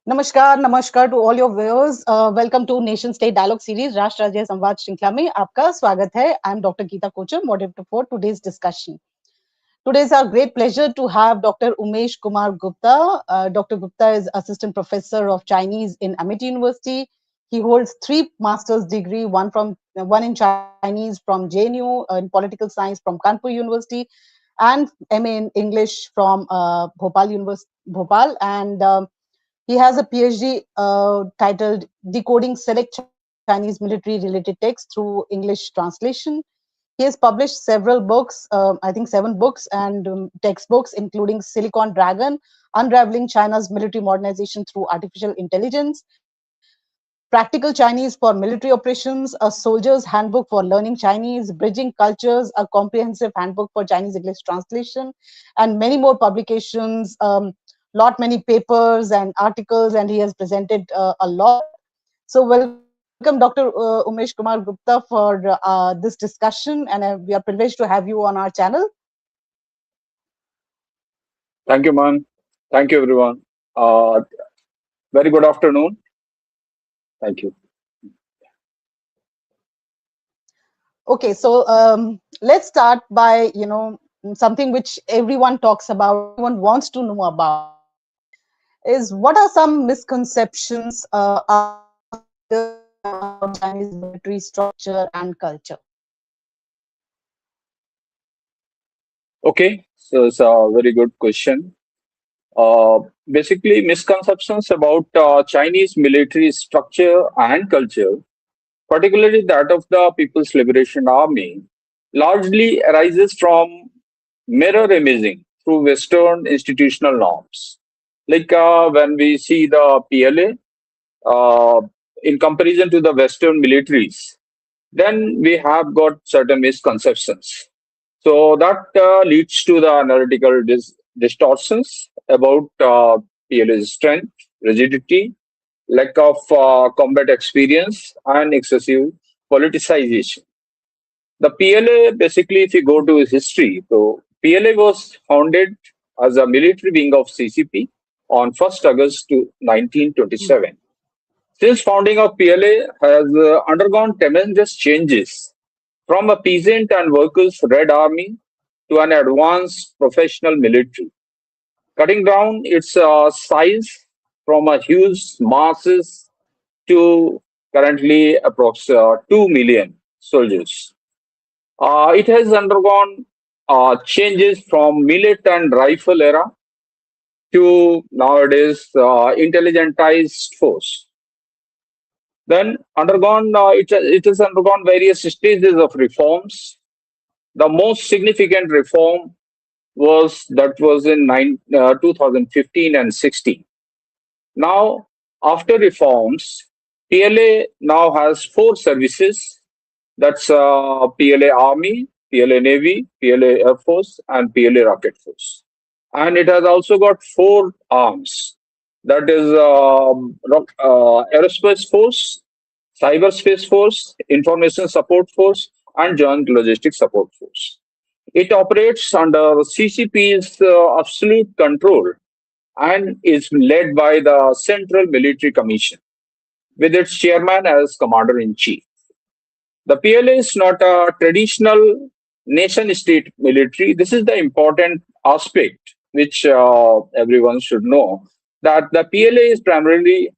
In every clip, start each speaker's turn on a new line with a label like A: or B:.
A: नमस्कार to all your viewers. Welcome to Nation State Dialogue Series Rashtra Rajya Samvad श्रृंखला में आपका स्वागत है. I'm Dr. Geeta Kochar, moderator for today's discussion. Today is our great pleasure to have Dr. Umesh Kumar Gupta. Dr. Gupta is assistant professor of Chinese in Amity University. He holds 3 master's degree, one in Chinese from JNU, in political science from Kanpur University, and MA in English from Bhopal, and he has a PhD titled Decoding Select Chinese Military Related Texts through English Translation. He has published several books, I think 7 books and textbooks, including Silicon Dragon, Unraveling China's Military Modernization Through Artificial Intelligence, Practical Chinese for Military Operations, A Soldier's Handbook for Learning Chinese, Bridging Cultures, A Comprehensive Handbook for Chinese English Translation, and many more publications, many papers and articles, and he has presented a lot. So welcome Dr. Umesh Kumar Gupta for this discussion, and we are privileged to have you on our channel.
B: Thank you, man. Thank you, everyone. Very good afternoon. Thank you.
A: Okay, so let's start by, something which everyone talks about, everyone wants to know about, is what are some misconceptions about Chinese military structure and culture?
B: Okay, so it's a very good question. Basically, misconceptions about Chinese military structure and culture, particularly that of the People's Liberation Army, largely arises from mirror imaging through Western institutional norms. Like when we see the PLA in comparison to the Western militaries, then we have got certain misconceptions. So that leads to the analytical distortions about PLA's strength, rigidity, lack of combat experience, and excessive politicization. The PLA, basically, if you go to history, so PLA was founded as a military wing of CCP on 1st August 1927. Since founding of PLA has undergone tremendous changes from a peasant and workers' Red Army to an advanced professional military, cutting down its size from a huge masses to currently approximately 2 million soldiers. It has undergone changes from millet and rifle era to nowadays intelligentized force. Then it has undergone various stages of reforms. The most significant reform was in 2015 and 16. Now, after reforms, PLA now has 4 services. That's PLA Army, PLA Navy, PLA Air Force, and PLA Rocket Force. And it has also got 4 arms. That is Aerospace Force, Cyberspace Force, Information Support Force, and Joint Logistics Support Force. It operates under CCP's absolute control and is led by the Central Military Commission, with its chairman as Commander-in-Chief. The PLA is not a traditional nation-state military. This is the important aspect which everyone should know, that the PLA is primarily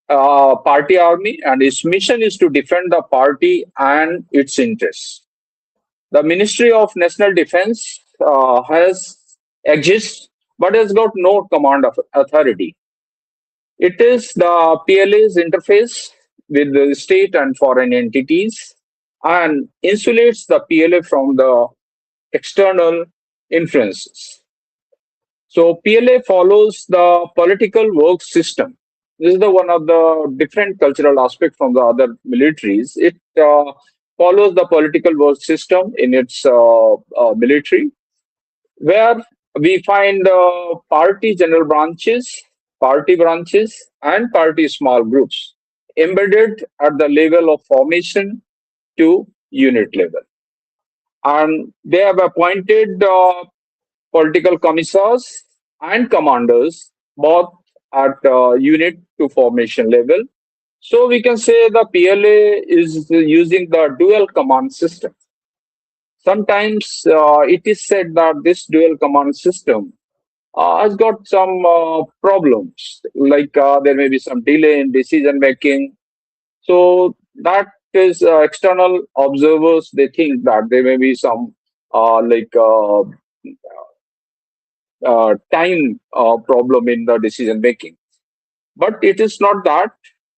B: a party army, and its mission is to defend the party and its interests. The Ministry of National Defense exists, but has got no command of authority. It is the PLA's interface with the state and foreign entities and insulates the PLA from the external influences. So PLA follows the political work system. This is the one of the different cultural aspects from the other militaries. It follows the political work system in its military, where we find party branches, and party small groups embedded at the level of formation to unit level. And they have appointed political commissars and commanders both at unit to formation level. So we can say the PLA is using the dual command system. Sometimes it is said that this dual command system has got some problems, like there may be some delay in decision making. So that is external observers, they think that there may be some time problem in the decision making. But it is not that.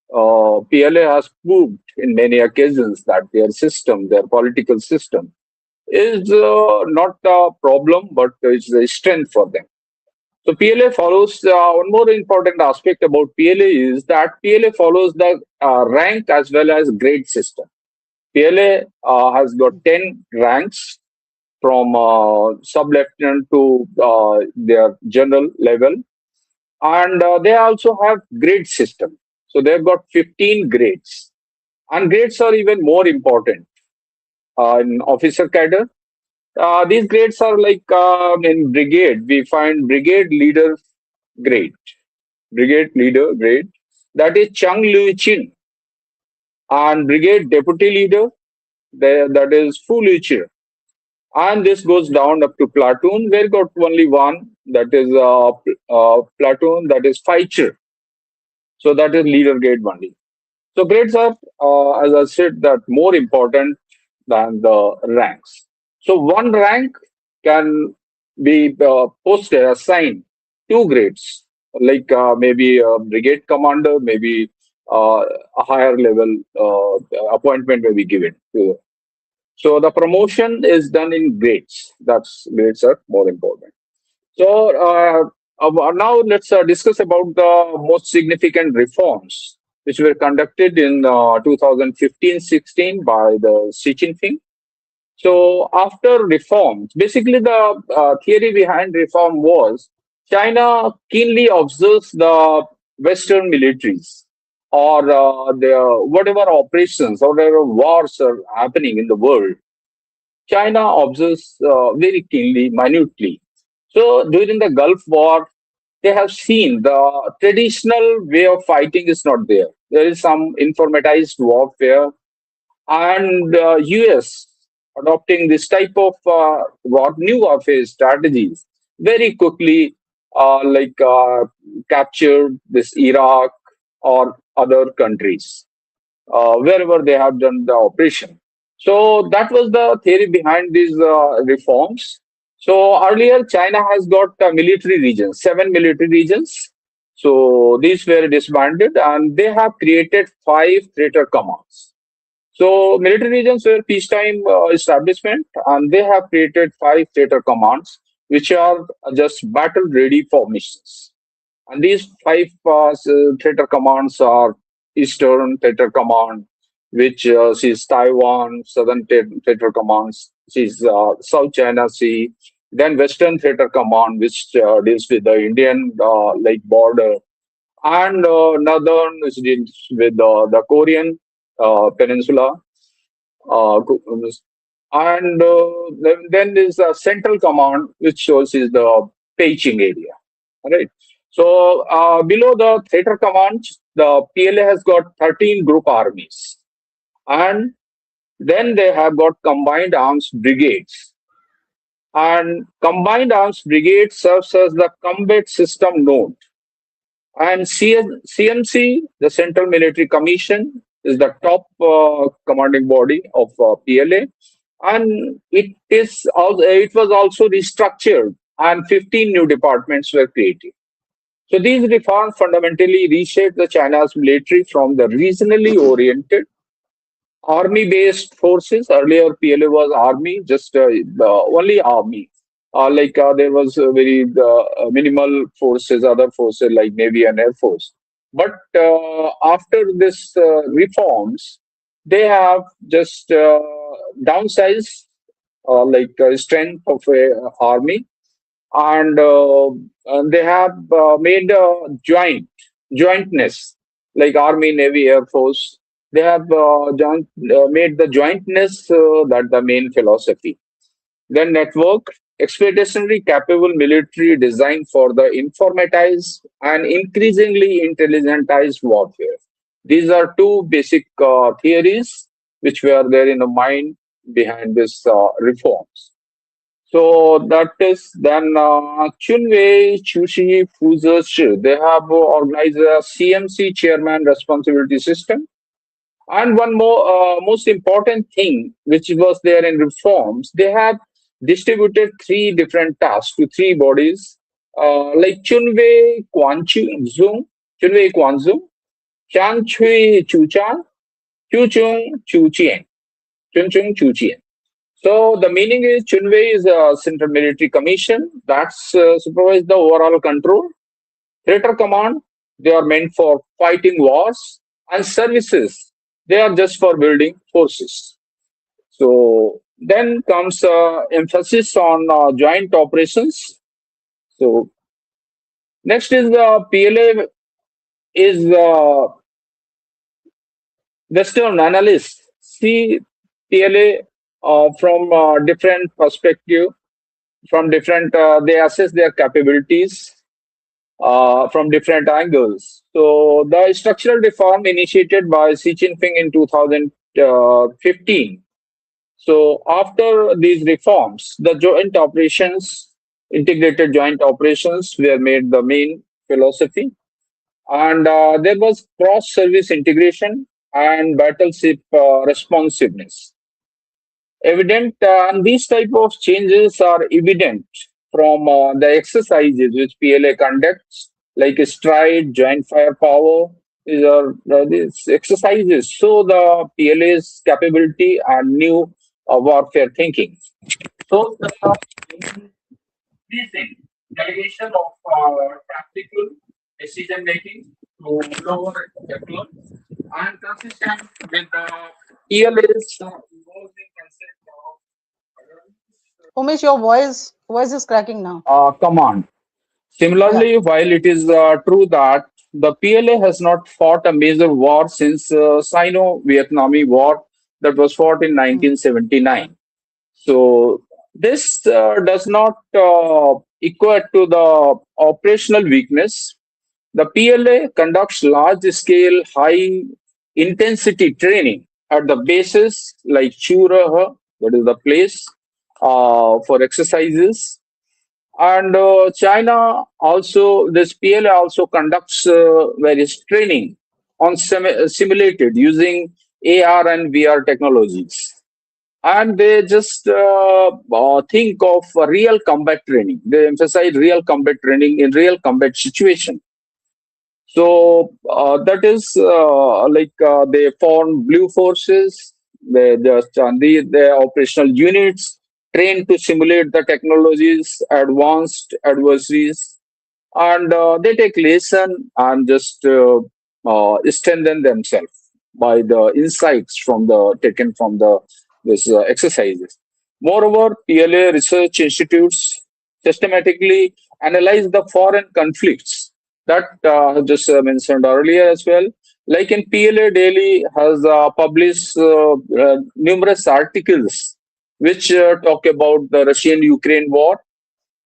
B: PLA has proved in many occasions that their system, their political system, is not a problem, but it's a strength for them. So PLA follows one more important aspect about PLA is that PLA follows the rank as well as grade system. PLA has got 10 ranks from sub-lieutenant to their general level, and they also have grade system. So they've got 15 grades, and grades are even more important in officer cadre. These grades are like in brigade, we find brigade leader grade, that is Chang Liu Chin, and brigade deputy leader, that is Fu Liu Chi. And this goes down up to platoon, where got only one, that is platoon, that is Faicher. So that is leader grade only. So grades are, as I said, that more important than the ranks. So one rank can be posted, assigned two grades, like maybe a brigade commander, maybe a higher level appointment may be given. So the promotion is done in grades. Grades are more important. So now let's discuss about the most significant reforms which were conducted in 2015-16 by the Xi Jinping. So after reforms, basically the theory behind reform was China keenly observes the Western militaries or their whatever operations or whatever wars are happening in the world. China observes very keenly, minutely. So during the Gulf War, they have seen the traditional way of fighting is not there. There is some informatized warfare, and US adopting this type of new warfare strategies very quickly, captured this Iraq or other countries wherever they have done the operation. So that was the theory behind these reforms. So earlier, China has got military regions, 7 military regions. So these were disbanded, and they have created 5 theater commands. So military regions were peacetime establishment, and they have created 5 theater commands, which are just battle-ready for missions. And these 5 theater commands are Eastern Theater Command, which sees Taiwan, Southern Theater Commands, sees South China Sea, then Western Theater Command, which deals with the Indian border, and Northern, which deals with the Korean Peninsula, and then there's a Central Command, which shows is the Beijing area. Right. So below the theater commands, the PLA has got 13 group armies, and then they have got combined arms brigades. And combined arms brigade serves as the combat system node. And CMC, the Central Military Commission, is the top commanding body of PLA, and it was also restructured, and 15 new departments were created. So these reforms fundamentally reshaped the China's military from the regionally oriented army-based forces. Earlier, PLA was army, just only army. There was very minimal forces, other forces like Navy and Air Force. But after this reforms, they have just downsized strength of a army, and they have made a jointness like army, navy, air force. They have made the jointness that the main philosophy. Then network, expeditionary capable military designed for the informatized and increasingly intelligentized warfare. These are two basic theories which were there in the mind behind this reforms. So that is then Chunwei Chushi Fuzo Shi. They have organized a CMC chairman responsibility system. And one more most important thing which was there in reforms, they have distributed three different tasks to three bodies, like Chunwei Quanzung, Chan Chui Chuchan, Chuchung Chuchien, Chunchung Chuchien. So the meaning is Chunwei is a Central Military Commission that's supervise the overall control. Theater command, they are meant for fighting wars, and services, they are just for building forces. So then comes emphasis on joint operations. So next is the PLA is Western analysts see PLA from different perspective, from different they assess their capabilities from different angles. So the structural reform initiated by Xi Jinping in 2015. So after these reforms, the joint operations, integrated joint operations were made the main philosophy. And there was cross-service integration and battleship responsiveness. Evident, and these type of changes are evident from the exercises which PLA conducts, like stride, joint firepower. These are these exercises. So the PLA's capability and new warfare thinking. So the increasing delegation of tactical decision making to lower echelon and consistent with the PLA's evolving concept
A: Umesh, your voice is cracking now.
B: command.
A: Yeah.
B: Similarly, while it is true that the PLA has not fought a major war since Sino-Vietnamese War that was fought in
A: Hmm.
B: 1979. So this does not equate to the operational weakness. The PLA conducts large-scale, high-intensity training at the bases like Churaha, that is the place for exercises. And China also, this PLA also conducts various training on simulated using AR and VR technologies. And they just think of real combat training. They emphasize real combat training in real combat situation. So that is they form blue forces. They just the operational units trained to simulate the technologies, advanced adversaries, and they take lesson and just strengthen themselves by the insights from the taken from the this exercises. Moreover, PLA research institutes systematically analyze the foreign conflicts that I just mentioned earlier as well. Like in PLA Daily has published numerous articles which talk about the Russian-Ukraine war.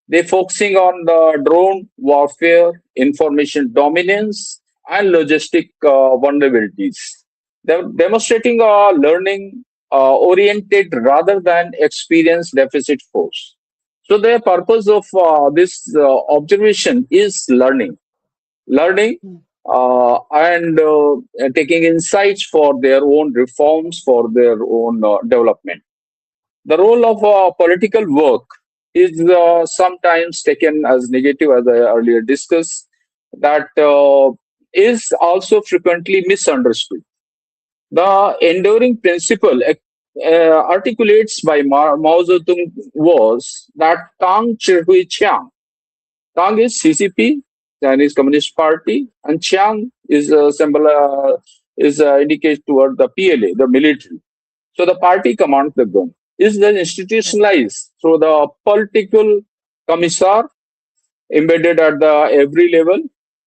B: They're focusing on the drone warfare, information dominance, and logistic vulnerabilities. They're demonstrating learning oriented rather than experience deficit force. So the purpose of this observation is learning
A: Hmm.
B: and taking insights for their own reforms, for their own development. The role of political work is sometimes taken as negative, as I earlier discussed. that is also frequently misunderstood. The enduring principle articulates by Mao Zedong was that Tang Chi Chiang. Tang is CCP, Chinese Communist Party, and Chiang is a symbol, indicates toward the PLA, the military. So the party commands the gun. Is then institutionalized through the political commissar embedded at the every level,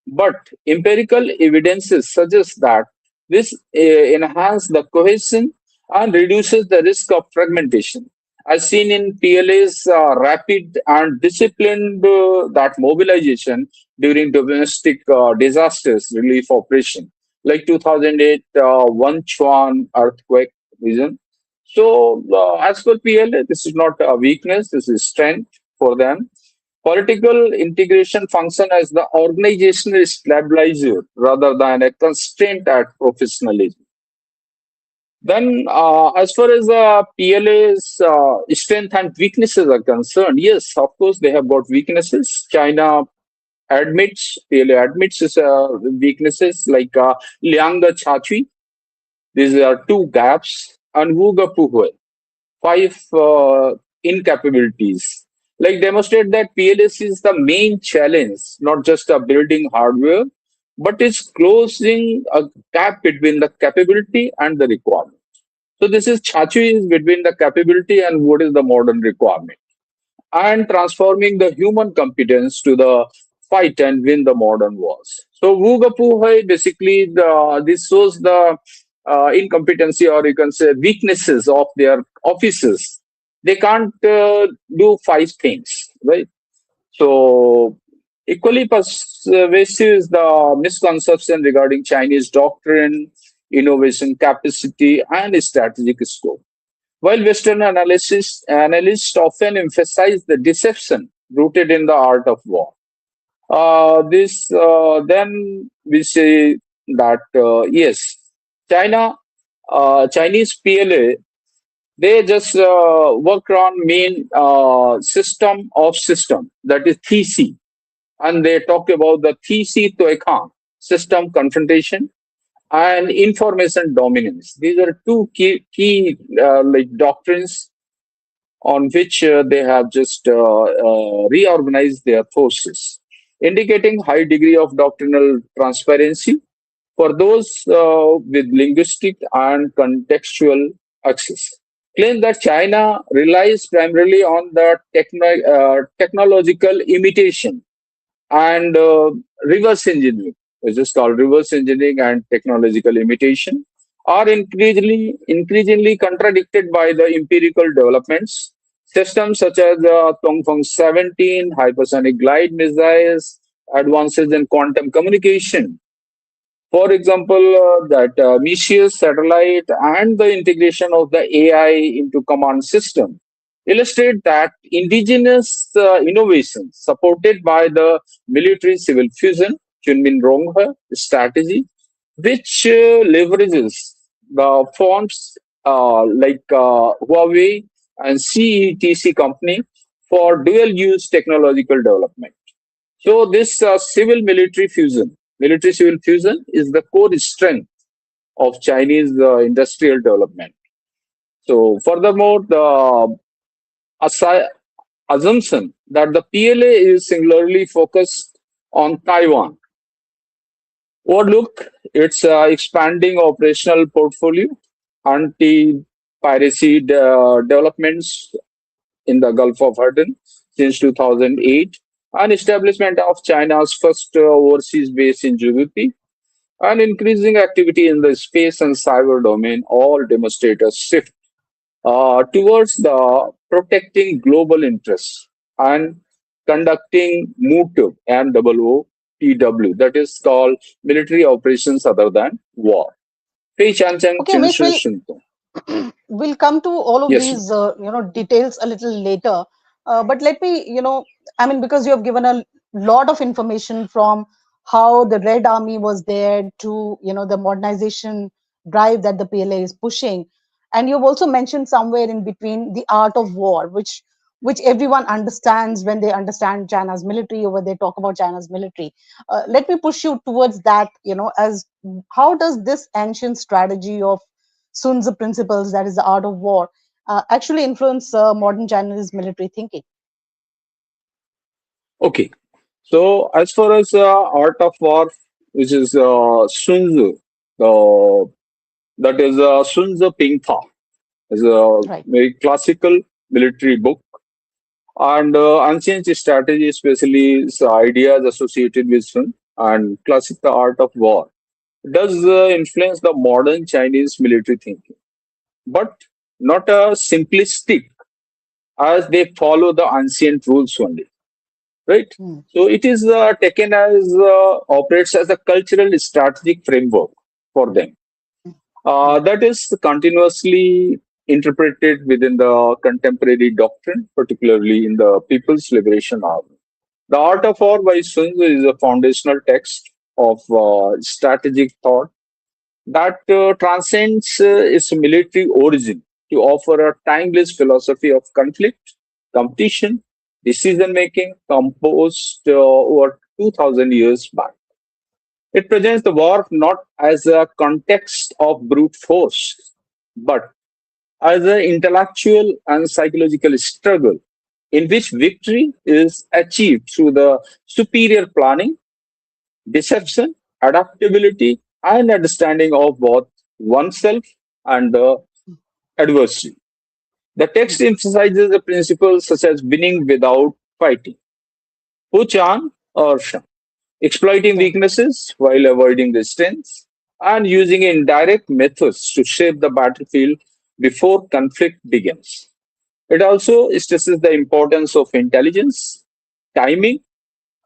B: but empirical evidences suggest that this enhances the cohesion and reduces the risk of fragmentation, as seen in PLA's rapid and disciplined that mobilization during domestic disasters relief operation, like 2008 Wenchuan earthquake region. So, as per PLA, this is not a weakness; this is strength for them. Political integration function as the organizational stabilizer rather than a constraint at professionalism. Then, as far as PLA's strength and weaknesses are concerned, yes, of course, they have got weaknesses. China admits, PLA admits its weaknesses like Lianga Chachui. These are two gaps, and Wuga Puhue, five incapabilities. Like demonstrate that PLS is the main challenge, not just a building hardware, but it's closing a gap between the capability and the requirement. So this is Chachi is between the capability and what is the modern requirement, and transforming the human competence to the fight and win the modern wars. So Wugapuhai basically this shows the incompetency, or you can say weaknesses of their officers. They can't do five things, right? So equally pervasive is the misconception regarding Chinese doctrine, innovation capacity, and strategic scope. While Western analysts often emphasize the deception rooted in the art of war, this then we say that yes, China, Chinese PLA, they just work on main system of system, that is TC, and they talk about the TC Toikan, system confrontation and information dominance. These are two key like doctrines on which they have just reorganized their forces, indicating high degree of doctrinal transparency for those with linguistic and contextual access. Claim that China relies primarily on the technological imitation and reverse engineering, which is called reverse engineering and technological imitation, are increasingly contradicted by the empirical developments. Systems such as Tongfeng 17, hypersonic glide missiles, advances in quantum communication, for example, that Meteus satellite and the integration of the AI into command system illustrate that indigenous innovations supported by the military civil fusion, Chunmin Ronghe strategy, which leverages the firms like Huawei and CETC company for dual use technological development. So this military civil fusion is the core strength of Chinese industrial development. So furthermore, the assumption that the PLA is singularly focused on Taiwan overlook its expanding operational portfolio, anti-piracy developments in the Gulf of Aden since 2008, and establishment of China's first overseas base in Djibouti, and increasing activity in the space and cyber domain all demonstrate a shift towards the protecting global interests and conducting MOOTW, MOOTW, that is called military operations other than war.
A: Okay, Umesh, we'll come to all of
B: Yes,
A: these details a little later. But let me, I mean, because you have given a lot of information from how the Red Army was there to, the modernization drive that the PLA is pushing. And you've also mentioned somewhere in between the art of war, which which everyone understands when they understand China's military or when they talk about China's military. Let me push you towards that, as how does this ancient strategy of Sun Tzu principles, that is the art of war, actually influence modern Chinese military thinking?
B: Okay. So as far as art of war, which is Sun Tzu, that is Sun Tzu Ping Fa, is a
A: Right.
B: very classical military book. And ancient strategy, especially ideas associated with Sun and classic the art of war, does influence the modern Chinese military thinking, but not a simplistic, as they follow the ancient rules only, right?
A: Hmm.
B: So it is taken as operates as a cultural strategic framework for them.
A: Hmm.
B: That is continuously interpreted within the contemporary doctrine, particularly in the People's Liberation Army. The Art of War by Sun Tzu is a foundational text of strategic thought that transcends its military origin to offer a timeless philosophy of conflict, competition, decision making composed over 2000 years back. It presents the war not as a context of brute force, but as an intellectual and psychological struggle in which victory is achieved through the superior planning, deception, adaptability, and understanding of both oneself and the adversary. The text emphasizes the principles such as winning without fighting, Puchan or Shan, exploiting
A: Yeah.
B: weaknesses while avoiding the strengths, and using indirect methods to shape the battlefield before conflict begins. It also stresses the importance of intelligence, timing,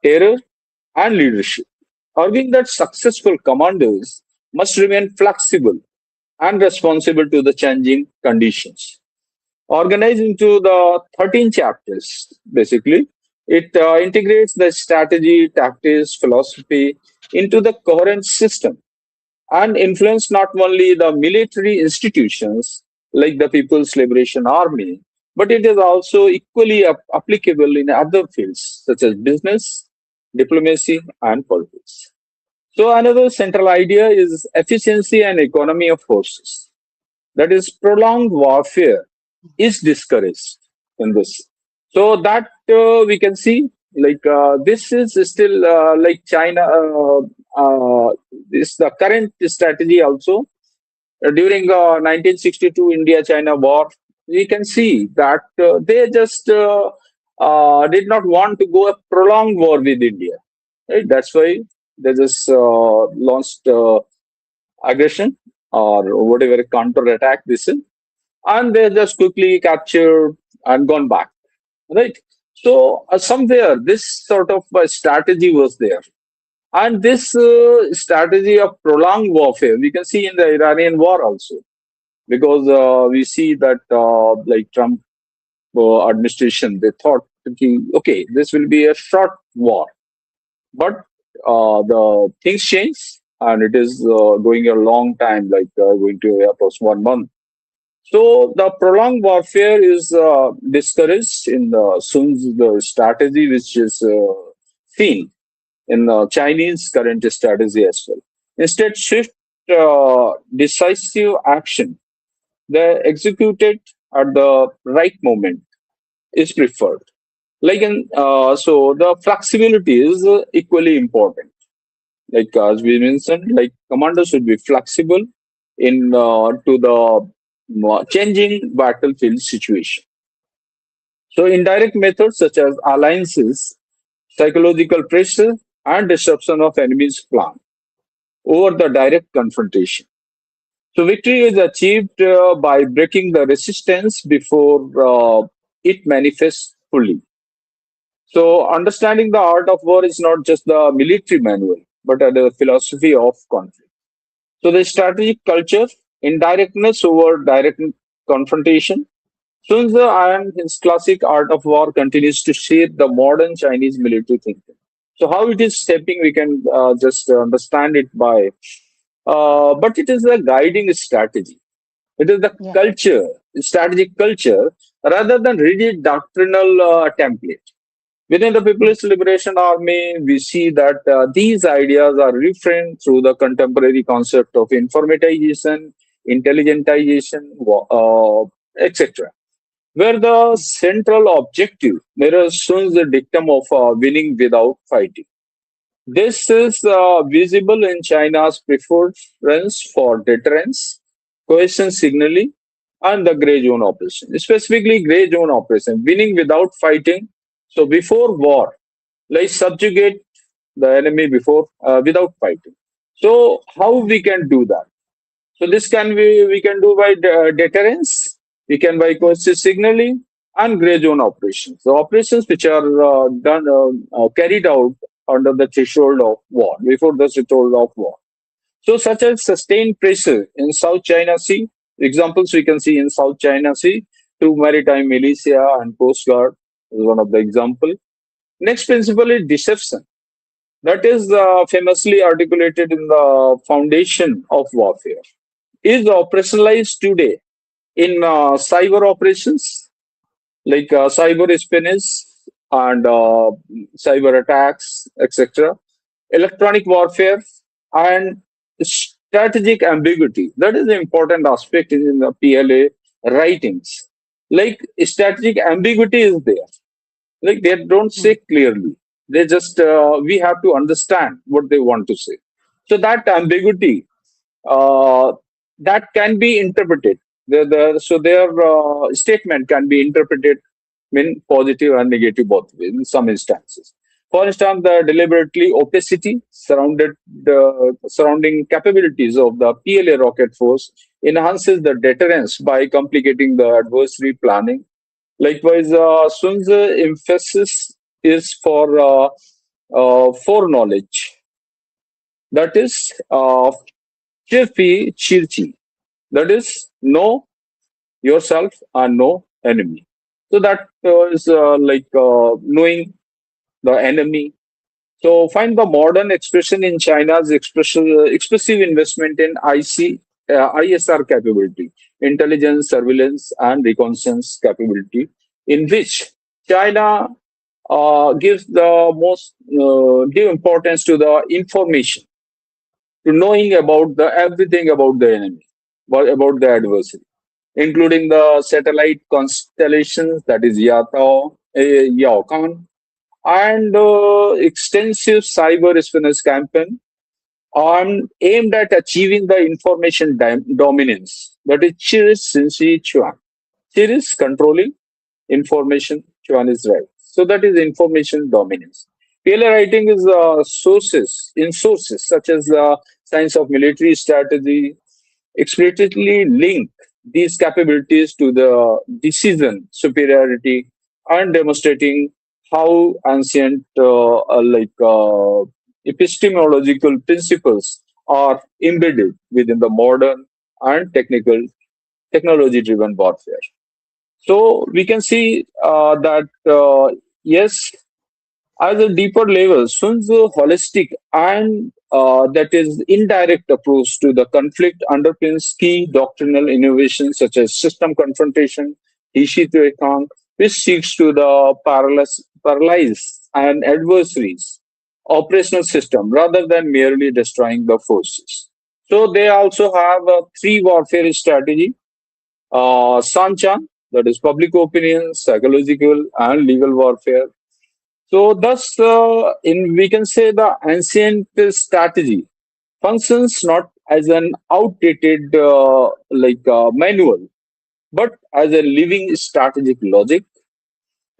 B: terror, and leadership, arguing that successful commanders must remain flexible and responsible to the changing conditions. Organized into the 13 chapters, basically, it integrates the strategy, tactics, philosophy into the coherent system and influence not only the military institutions like the People's Liberation Army, but it is also equally applicable in other fields such as business, diplomacy, and politics. So, another central idea is efficiency and economy of forces. That is, prolonged warfare is discouraged in this. So, that we can see like this is still like China. Is the current strategy also during 1962 India-China war, we can see that they just did not want to go a prolonged war with India. Right? That's why they just launched aggression or whatever counter attack this is, and they just quickly captured and gone back. Right. So somewhere this sort of strategy was there. And this strategy of prolonged warfare, we can see in the Iranian war also, because we see that like Trump administration, they thought, okay, this will be a short war, but the things change, and it is going a long time, like going to approach 1 month. So the prolonged warfare is discouraged in Sun's the strategy, which is seen in Chinese current strategy as well. Instead, swift, decisive action, the executed at the right moment, is preferred. Like so, the flexibility is equally important. Like as we mentioned, like commanders should be flexible in to the changing battlefield situation. So, indirect methods such as alliances, psychological pressure, and disruption of enemy's plan over the direct confrontation. So, victory is achieved by breaking the resistance before it manifests fully. So, understanding the art of war is not just the military manual, but the philosophy of conflict. So, the strategic culture, indirectness over direct confrontation. Sun Tzu and his classic art of war continues to shape the modern Chinese military thinking. So, how it is shaping, we can just understand it by, but it is a guiding strategy. It is the
A: Yeah.
B: culture, strategic culture rather than rigid doctrinal template. Within the People's Liberation Army, we see that these ideas are reframed through the contemporary concept of informatization, intelligentization, etc., where the central objective mirrors Sun's dictum of winning without fighting. This is visible in China's preference for deterrence, coercion signaling, and the gray zone operation. Specifically, gray zone operation, winning without fighting. So before war, like subjugate the enemy before without fighting. So how we can do that? So this can be we can do by deterrence, we can by coercive signaling and gray zone operations. So operations which are carried out under the threshold of war, before the threshold of war. So such as sustained pressure in South China Sea, examples we can see in South China Sea through maritime militia and coast guard is one of the example. Next principle is deception. That is famously articulated in the foundation of warfare. Is operationalized today in cyber operations like cyber espionage and cyber attacks, etc. Electronic warfare and strategic ambiguity. That is the important aspect in the PLA writings. Like strategic ambiguity is there. Like they don't say clearly. They just we have to understand what they want to say. So that ambiguity uh, that can be interpreted. So their statement can be interpreted in positive and negative both ways in some instances. For instance, the deliberately opacity surrounding capabilities of the PLA rocket force enhances the deterrence by complicating the adversary planning. Likewise, Sun's emphasis is for foreknowledge. That is, Chirpi Chirchi. That is, know yourself and know enemy. So that is knowing the enemy. So find the modern expression in China's expressive investment in ISR capability, intelligence, surveillance, and reconnaissance capability, in which China gives the most give importance to the information, to knowing about the everything about the enemy, about the adversary, including the satellite constellations, that is Yatao, Yaokan, and extensive cyber espionage campaign aimed at achieving the information dominance. That is Chiris Sinsi Chuan. Chiris controlling information, Chuan is right. So that is information dominance. PLA writing is sources in sources such as the science of military strategy, explicitly link these capabilities to the decision superiority and demonstrating how ancient epistemological principles are embedded within the modern and technology driven warfare. So we can see that yes, as a deeper level, Sun's holistic and that is indirect approach to the conflict underpins key doctrinal innovations such as system confrontation, Ishi Tuekang, which seeks to the paralyze an adversary's operational system rather than merely destroying the forces. So they also have a three warfare strategy, Sanchan, that is public opinion, psychological, and legal warfare. So, thus, in we can say the ancient strategy functions not as an outdated manual, but as a living strategic logic,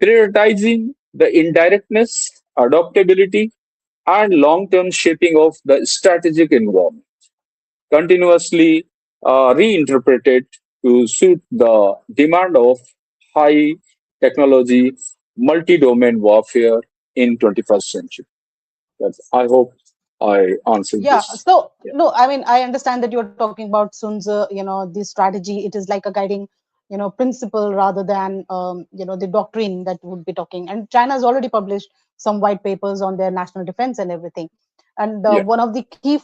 B: prioritizing the indirectness, adaptability, and long-term shaping of the strategic environment, continuously reinterpreted to suit the demand of high technology, multi-domain warfare in 21st century. I hope I answered
A: Yeah.
B: this.
A: So
B: Yeah.
A: no, I mean, I understand that you're talking about Sun Tzu, the strategy. It is like a guiding, principle rather than, the doctrine that would be talking. And China has already published some white papers on their national defense and everything. And
B: Yeah.
A: one of the key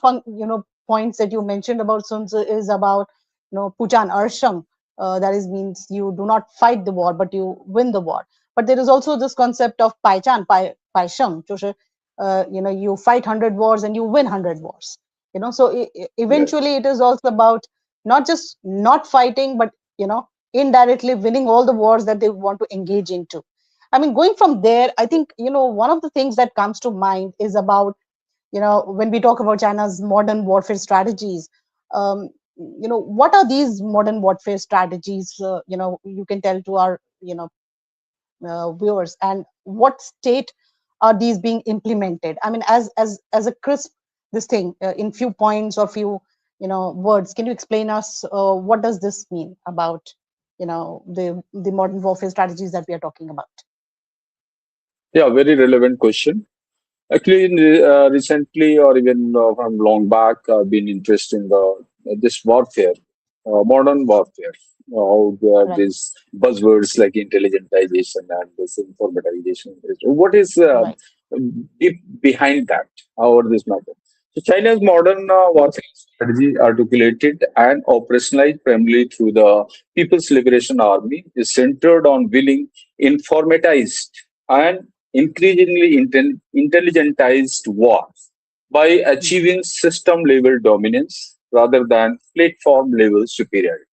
A: points that you mentioned about Sun Tzu is about, Pujan Arsham. that is means you do not fight the war, but you win the war. But there is also this concept of pai chan, pai sheng, you fight 100 wars and you win 100 wars. So eventually it is also about not just not fighting, but indirectly winning all the wars that they want to engage into. I mean, going from there, I think one of the things that comes to mind is about when we talk about China's modern warfare strategies. What are these modern warfare strategies? You can tell to our viewers, and what state are these being implemented? I mean, as a crisp this thing in few points or few words, can you explain us what does this mean about the modern warfare strategies that we are talking about?
B: Yeah, very relevant question. Actually, recently or even from long back, I've been interested in this warfare, modern warfare. How there are
A: Right.
B: these buzzwords like intelligentization and this informatization. What is
A: Right.
B: deep behind that? How are this matter? So China's modern warfare strategy, articulated and operationalized primarily through the People's Liberation Army, is centered on building informatized and increasingly intelligentized wars by achieving system level dominance rather than platform level superiority.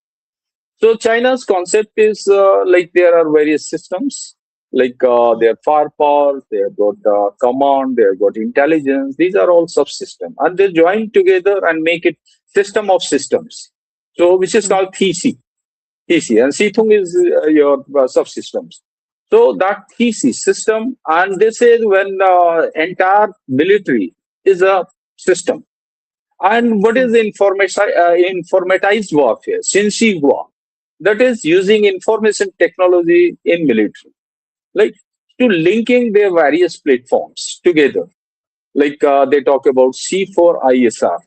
B: So China's concept is like there are various systems, like their firepower, they have got command, they have got intelligence. These are all subsystems, and they join together and make it system of systems. So which is called TC, and Situng is your subsystems. So that thesis system, and they say when entire military is a system. And what is informatized warfare? Xinxihua, that is using information technology in military, like to linking their various platforms together. Like they talk about C4ISR,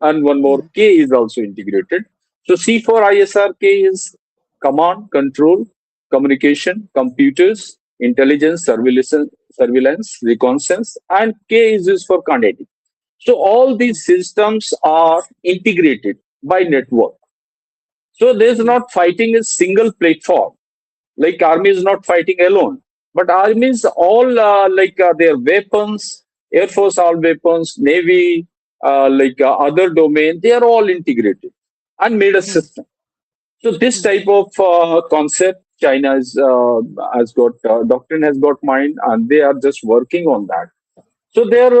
B: and one more K is also integrated. So C4ISR-K is command, control, communication, computers, intelligence, surveillance, reconnaissance, and K is used for kinetic. So all these systems are integrated by network. So there's not fighting a single platform. Like army is not fighting alone, but armies all their weapons, air force all weapons, navy, other domain, they are all integrated and made a system. So this type of concept, China has got doctrine has got mind, and they are just working on that. So their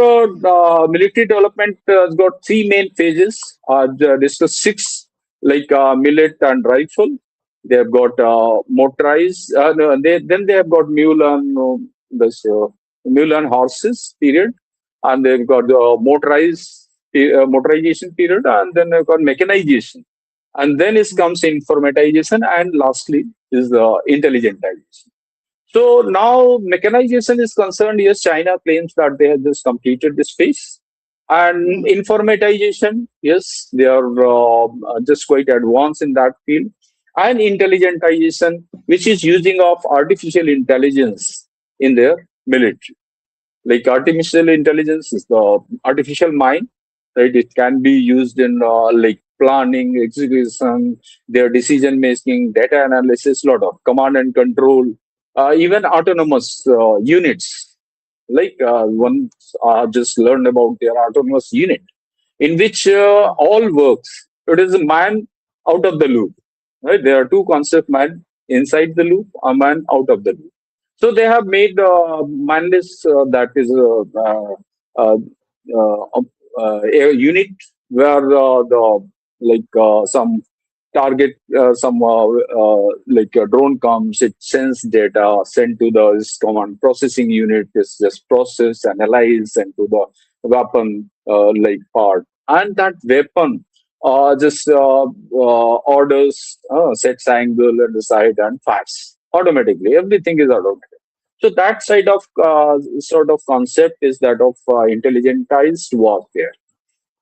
B: military development has got three main phases. Discussed six, like millet and rifle. They have got motorized. No, then they have got mule and mule and horses period, and they've got motorization period, and then they've got mechanization, and then it comes informatization, and lastly is intelligentization. So now mechanization is concerned. Yes, China claims that they have just completed this phase. And informatization, yes, they are just quite advanced in that field. And intelligentization, which is using of artificial intelligence in their military. Like artificial intelligence is the artificial mind, right? It can be used in like planning, execution, their decision making, data analysis, lot of command and control, even autonomous units. Like one just learned about their autonomous unit, in which all works. It is a man out of the loop. Right? There are two concepts: man inside the loop, a man out of the loop. So they have made manless that is uh, a unit where the some target some like a drone comes, it sends data sent to the this command processing unit, is just process, analyze, and to the weapon like part, and that weapon just orders, sets angle and decide and fires automatically. Everything is automatic. So that sort of concept is that of intelligentized warfare.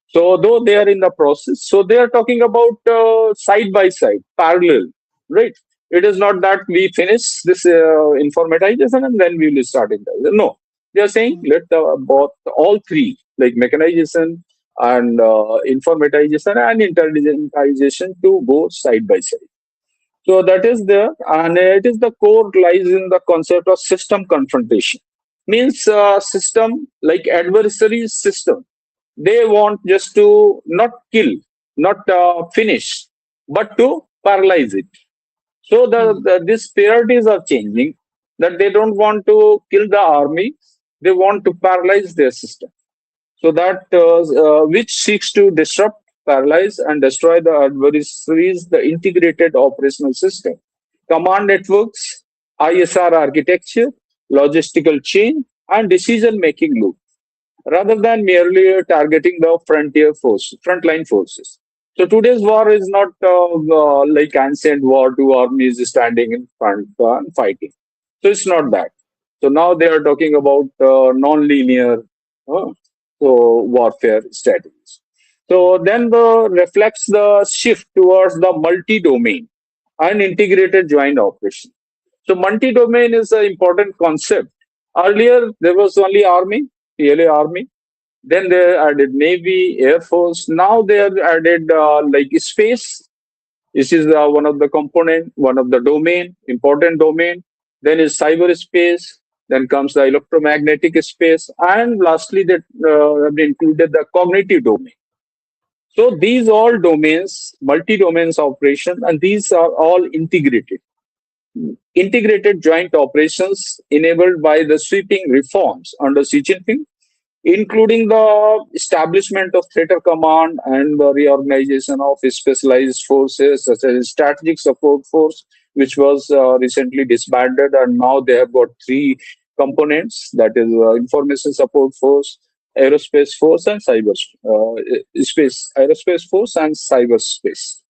B: So though they are in the process, so they are talking about side by side, parallel, right? It is not that we finish this informatization and then we will start intelligence. No, they are saying let both all three, like mechanization and informatization and intelligentization, to go side by side. So that is there, and it is the core lies in the concept of system confrontation. Means system like adversary system. They want just to not kill, not finish, but to paralyze it. So these priorities are changing. That they don't want to kill the army, they want to paralyze their system. So that which seeks to disrupt, paralyze, and destroy the adversaries, the integrated operational system, command networks, ISR architecture, logistical chain, and decision-making loop, rather than merely targeting the frontline forces. So today's war is not like ancient war, two armies standing in front and fighting. So it's not that. So now they are talking about non-linear uh, warfare strategies. So then the reflects the shift towards the multi-domain and integrated joint operation. So multi-domain is an important concept. Earlier there was only army, PLA army. Then they added navy, air force. Now they have added like space. This is one of the component, one of the domain, important domain. Then is cyberspace. Then comes the electromagnetic space, and lastly, that have been included the cognitive domain. So these all domains, multi-domains operation, and these are all integrated. Integrated joint operations enabled by the sweeping reforms under Xi Jinping, including the establishment of theater command and the reorganization of specialized forces such as strategic support force, which was recently disbanded, and now they have got three components, that is information support force, aerospace force, and aerospace force and cyberspace.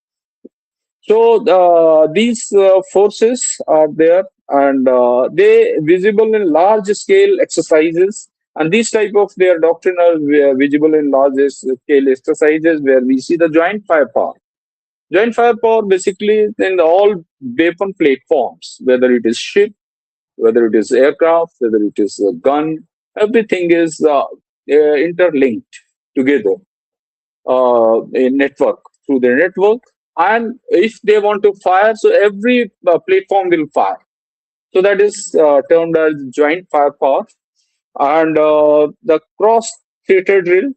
B: So these forces are there, and they visible in large scale exercises, and these type of their doctrinal visible in large scale exercises where we see the joint firepower. Joint firepower basically in all weapon platforms, whether it is ship, whether it is aircraft, whether it is a gun, everything is interlinked together in network through the network. And if they want to fire, so every platform will fire. So that is termed as joint firepower. And the cross theater drill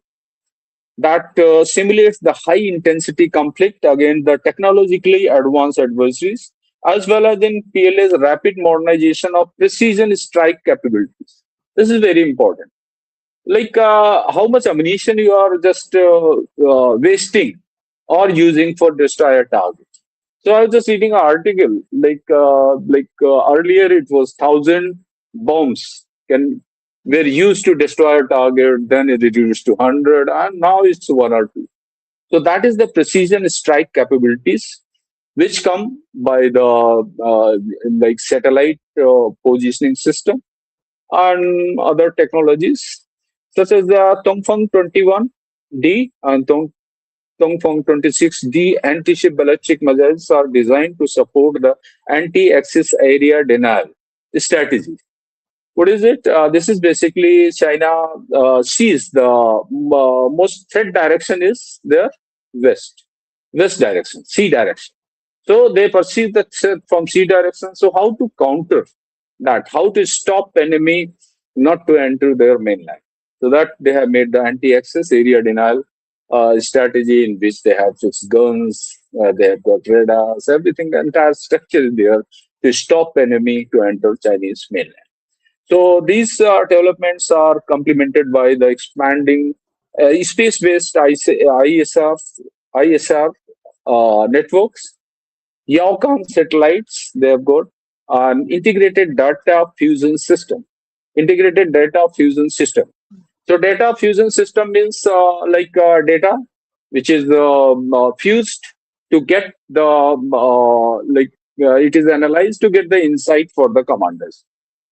B: that simulates the high intensity conflict against the technologically advanced adversaries, as well as in PLA's rapid modernization of precision strike capabilities. This is very important. Like how much ammunition you are just wasting or using for destroy a target. So I was just reading an article earlier it was 1,000 bombs were used to destroy a target, then it reduced to 100, and now it's one or two. So that is the precision strike capabilities which come by the like satellite positioning system and other technologies such as the Tongfang 21D and Tongfang 26D anti-ship ballistic missiles are designed to support the anti-access area denial strategy. What is it? This is basically China sees the most threat direction is their west direction, sea direction. So they perceive the threat from sea direction. So how to counter that? How to stop enemy not to enter their mainland? So that they have made the anti-access area denial strategy in which they have fixed guns, they have got radars, everything, the entire structure is there to stop enemy to enter Chinese mainland. So these developments are complemented by the expanding space-based ISR networks, Yaokan satellites. They have got an integrated data fusion system. Integrated data fusion system. So data fusion system means data which is fused to get the it is analyzed to get the insight for the commanders.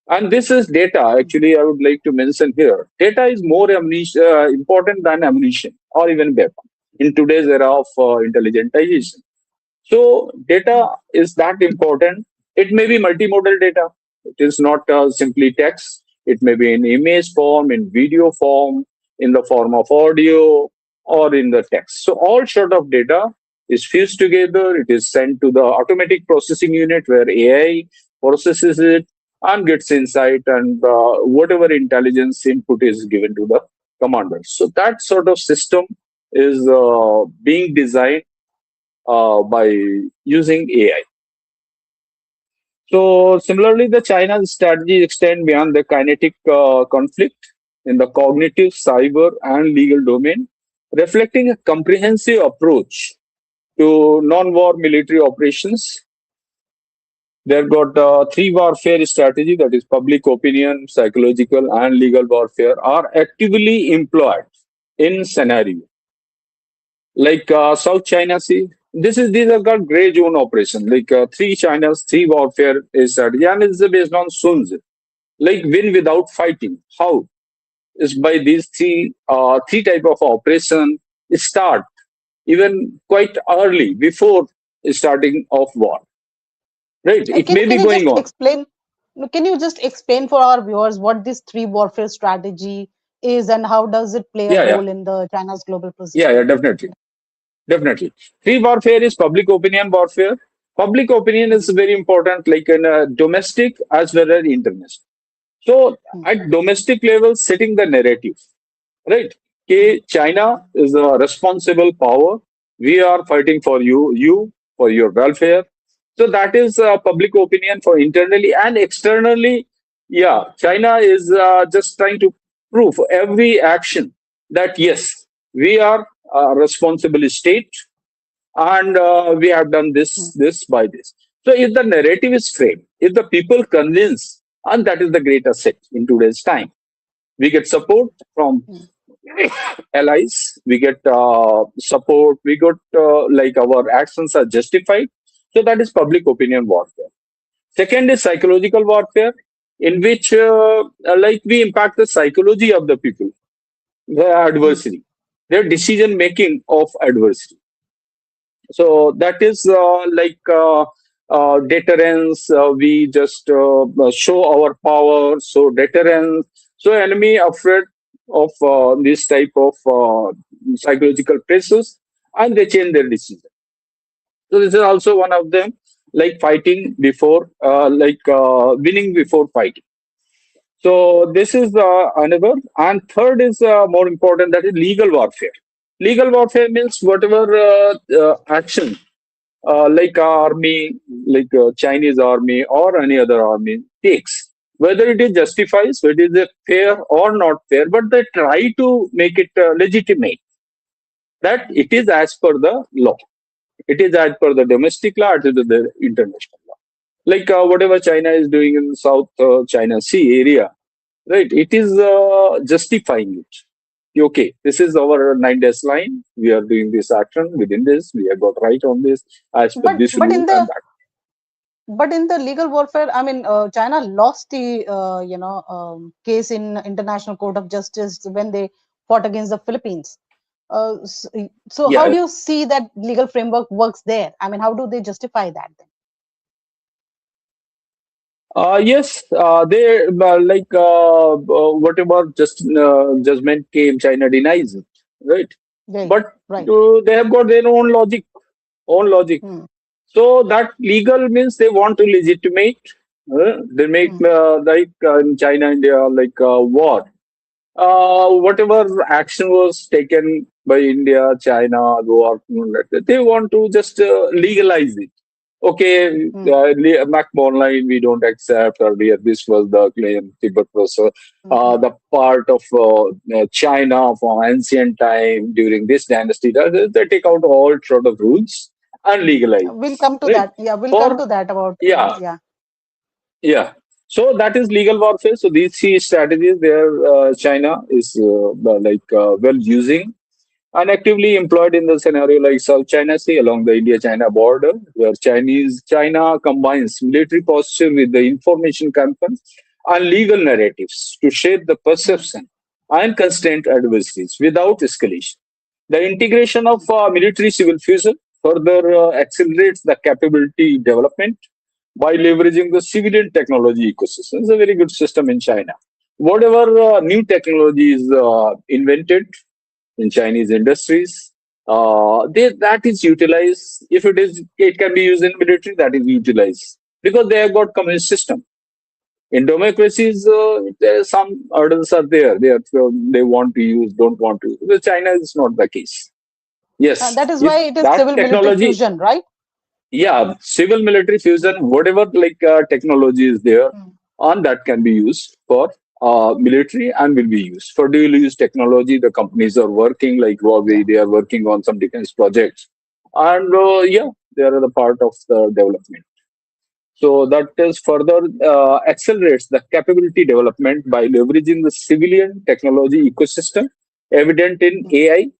B: And this is data. Actually, I would like to mention here. Data is more important than ammunition or even weapon in today's era of intelligentization. So data is that important. It may be multimodal data. It is not simply text. It may be in image form, in video form, in the form of audio, or in the text. So all sort of data is fused together. It is sent to the automatic processing unit where AI processes it and gets insight, and whatever intelligence input is given to the commander. So that sort of system is being designed by using AI. So similarly, the China's strategy extend beyond the kinetic conflict in the cognitive, cyber, and legal domain, reflecting a comprehensive approach to non-war military operations. They've got three warfare strategy, that is public opinion, psychological, and legal warfare, are actively employed in scenario like South China Sea. These are called gray zone operation. Like three China's three warfare strategy, and it's based on Sun Tzu. Like win without fighting. How is by these three type of operation start even quite early before starting of war. Right? It may be going on.
A: Can you just explain for our viewers what this three warfare strategy is and how does it play a role in the China's global position?
B: Yeah, definitely. Three warfare is public opinion warfare. Public opinion is very important, like in domestic as well as international. So at domestic level, setting the narrative, right? Okay, China is a responsible power. We are fighting for you for your welfare. So that is public opinion for internally and externally. Yeah, China is just trying to prove every action that yes, we are a responsible state, and we have done this by this. So if the narrative is framed, if the people convince, and that is the great asset in today's time, we get support from allies, we get support, we got like our actions are justified. So that is public opinion warfare. Second is psychological warfare, in which like we impact the psychology of the people, the adversary, their decision making of adversary. So that is deterrence. We just show our power. So deterrence. So enemy afraid of this type of psychological pressures, and they change their decision. So this is also one of them, like fighting before, winning before fighting. So this is another. And third is more important, that is legal warfare. Legal warfare means whatever action, like army, like Chinese army or any other army takes, whether it is justifies, whether it is fair or not fair, but they try to make it legitimate, that it is as per the law. It is as per the domestic law, it is the international law. Like whatever China is doing in South China Sea area, right? It is justifying it. Okay, this is our 9 days line. We are doing this action within this. We have got right on this as per this rule and that.
A: But in the legal warfare, I mean, China lost the case in International Court of Justice when they fought against the Philippines. So how do you see that legal framework works there? I mean, how do they justify that then?
B: Yes, they whatever judgment came, China denies it, right? But they have got their own logic, So that legal means they want to legitimate. They make in China, India, war. Whatever action was taken by India, China, they want to just legalize it. Okay, MacBone line we don't accept. Earlier, this was the claim. Tibet was the part of China from ancient time during this dynasty. They take out all sort of rules and legalize.
A: We'll come to that. Yeah, we'll come to that about.
B: Yeah. So that is legal warfare. So these three strategies, there China is well using and actively employed in the scenario like South China Sea along the India-China border, where China combines military posture with the information campaigns and legal narratives to shape the perception and constraint adversaries without escalation. The integration of military-civil fusion further accelerates the capability development by leveraging the civilian technology ecosystem. It's a very good system in China. Whatever new technology is invented in Chinese industries, that is utilized. If it can be used in military, that is utilized because they have got communist system. In democracies, there are some hurdles are there. They want to use, don't want to. With China is not the case. Yes,
A: That is
B: if
A: why it is
B: that
A: civil military
B: technology,
A: fusion, right?
B: yeah, civil military fusion, whatever technology is there,
A: Mm.
B: on that can be used for military and will be used for dual use technology. The companies are working like
A: Yeah.
B: Huawei, they are working on some defense projects, and yeah, they are the part of the development. So that is further accelerates the capability development by leveraging the civilian technology ecosystem evident in
A: Mm.
B: AI.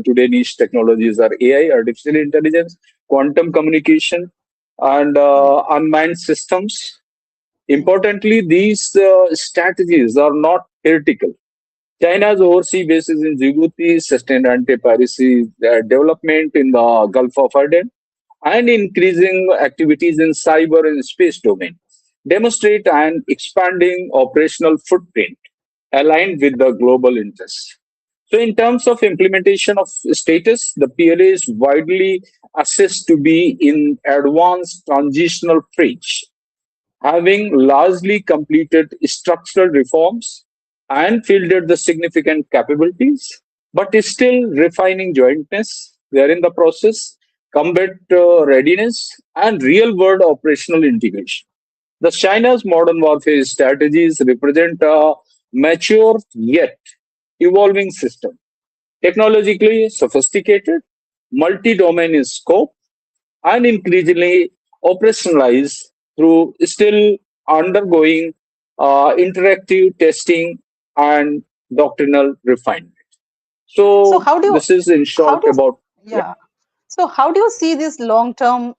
B: Today, niche technologies are AI, artificial intelligence, quantum communication, and
A: Mm.
B: unmanned systems.
A: Mm.
B: Importantly, these strategies are not theoretical. China's
A: Mm.
B: overseas bases in Djibouti, sustained anti-piracy development in the Gulf of Aden, and increasing activities in cyber and space domain demonstrate an expanding operational footprint aligned with the global interests. So, in terms of implementation of status, the PLA is widely assessed to be in advanced transitional phase, having largely completed structural reforms and fielded the significant capabilities, but is still refining jointness. They are in the process, combat readiness, and real world operational integration. The China's modern warfare strategies represent a mature yet evolving system, technologically sophisticated, multi domain in scope, and increasingly operationalized through still undergoing interactive testing and doctrinal refinement.
A: So
B: So
A: how do you
B: this is in
A: how
B: short
A: do
B: about yeah.
A: yeah So how do you see this long term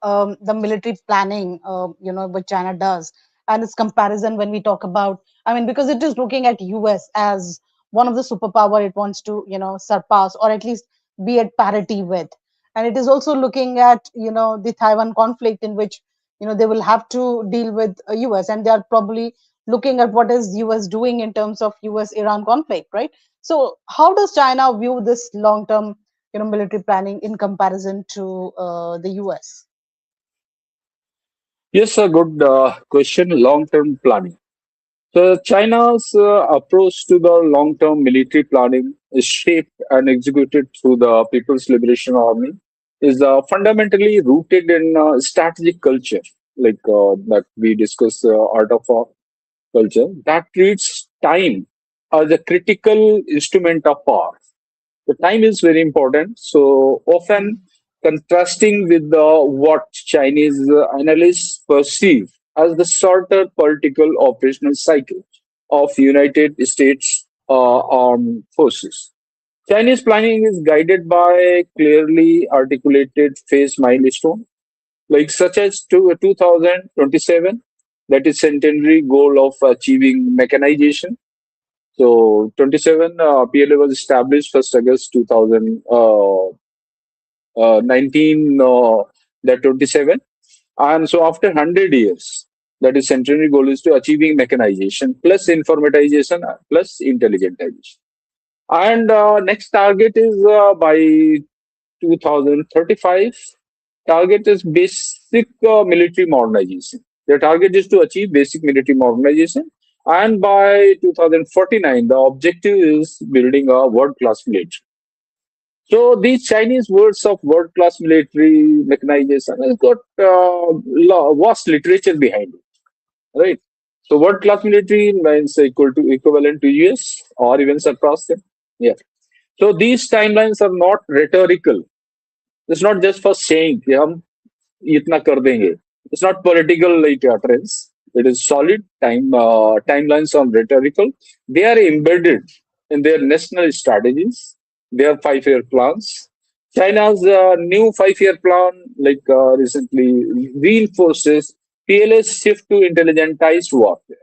A: the military planning what China does and its comparison when we talk about, I mean, because it is looking at US as one of the superpower it wants to surpass or at least be at parity with, and it is also looking at the Taiwan conflict in which they will have to deal with US, and they are probably looking at what is US doing in terms of US Iran conflict, right? So how does China view this long term military planning in comparison to the US?
B: Yes, a good question. Long-term planning. So China's approach to the long-term military planning is shaped and executed through the People's Liberation Army is fundamentally rooted in strategic culture, that we discuss art of culture that treats time as a critical instrument of power. The time is very important. So often
A: Mm.
B: contrasting with what Chinese analysts perceive as the shorter political operational cycle of United States armed forces. Chinese planning is guided by clearly articulated phase milestone, like such as 2027, that is centenary goal of achieving mechanization. So 27 PLA was established 1st August 2019, that 27. And so after 100 years, that is centenary goal is to achieving mechanization plus informatization plus intelligentization. And next target is by 2035. Target is basic military modernization. The target is to achieve basic military modernization. And by 2049, the objective is building a world class military. So these Chinese words of world class military mechanization has got vast literature behind it, right? So world class military means equal to equivalent to US or even surpass them. Yeah. So these timelines are not rhetorical. It's not just for saying कि हम इतना कर देंगे. It's not political like utterance. It is solid timelines on rhetorical. They are embedded in their national strategies. Their 5 year plans. China's new 5 year plan, recently reinforces PLA's shift to intelligentized warfare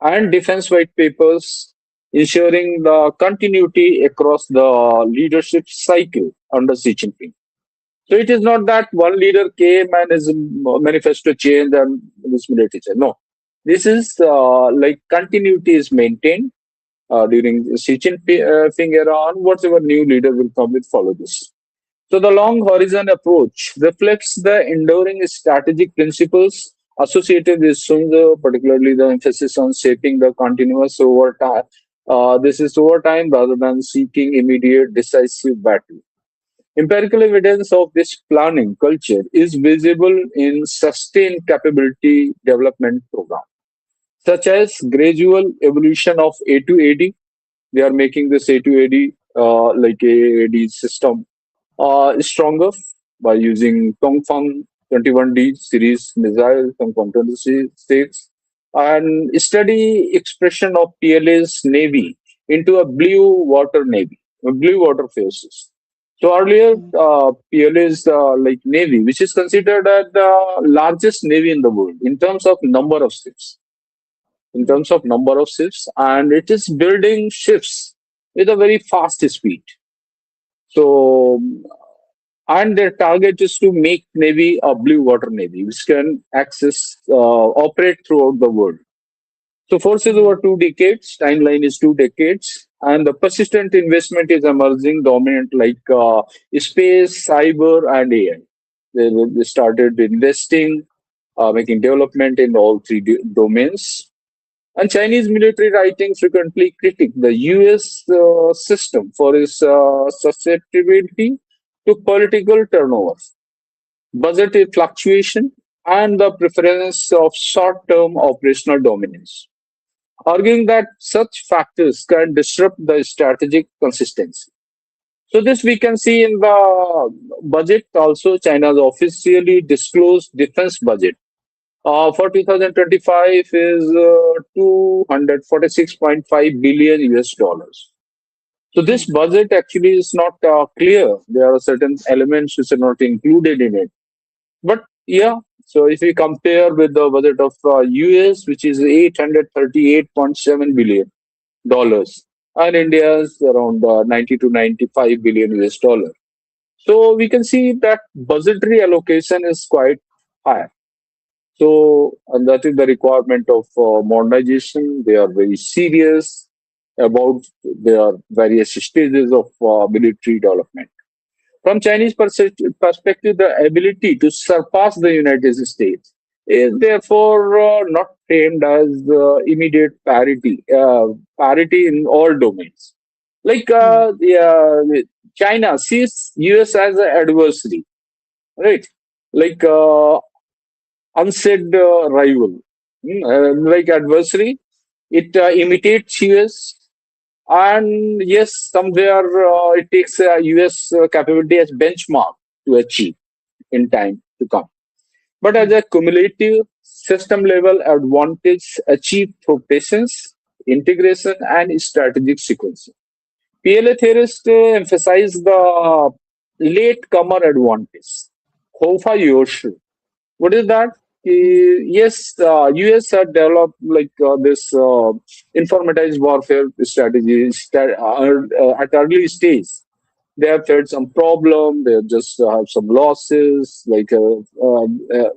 B: and defense white papers, ensuring the continuity across the leadership cycle under Xi Jinping. So it is not that one leader came and his manifesto changed and this military changed. No, this is like continuity is maintained. during the Xi Jinping era on, whatever new leader will come will follow this. So the long horizon approach reflects the enduring strategic principles associated with Sun Tzu, particularly the emphasis on shaping the continuous over time. This is over time rather than seeking immediate decisive battle. Empirical evidence of this planning culture is visible in sustained capability development programs, such as gradual evolution of A to AD. They are making this A to AD like AAD system stronger by using Tongfang 21D series missiles, Tongfang 26, and steady expression of PLA's navy into a blue water navy, blue water forces. So earlier, PLA's like navy, which is considered as the largest navy in the world in terms of number of ships, and it is building ships with a very fast speed. So, and their target is to make Navy a blue water Navy, which can operate throughout the world. So, forces over 2 decades, timeline is 2 decades, and the persistent investment is emerging dominant like space, cyber, and AI. They started investing, making development in all three domains. And Chinese military writings frequently critique the US system for its susceptibility to political turnover, budget fluctuation, and the preference of short term operational dominance, arguing that such factors can disrupt the strategic consistency. So, this we can see in the budget also. China's officially disclosed defense budget for 2025 is 246.5 billion US dollars. So this budget actually is not clear. There are certain elements which are not included in it. But yeah, so if we compare with the budget of US, which is 838.7 billion dollars, and India's around 90 to 95 billion US dollar. So we can see that budgetary allocation is quite high. So, and that is the requirement of modernization. They are very serious about their various stages of military development. From Chinese perspective, the ability to surpass the United States is therefore not framed as immediate parity in all domains. Like China sees US as an adversary, right? Like unsaid rival, like adversary. It imitates US, and yes, somewhere it takes US capability as benchmark to achieve in time to come. But as a cumulative system level advantage achieved through patience, integration, and strategic sequencing. PLA theorists emphasize the late comer advantage. Hofa Yoshu. What is that? Yes, US had developed like this informatized warfare strategy at early stage. They have had some problem. They just have some losses.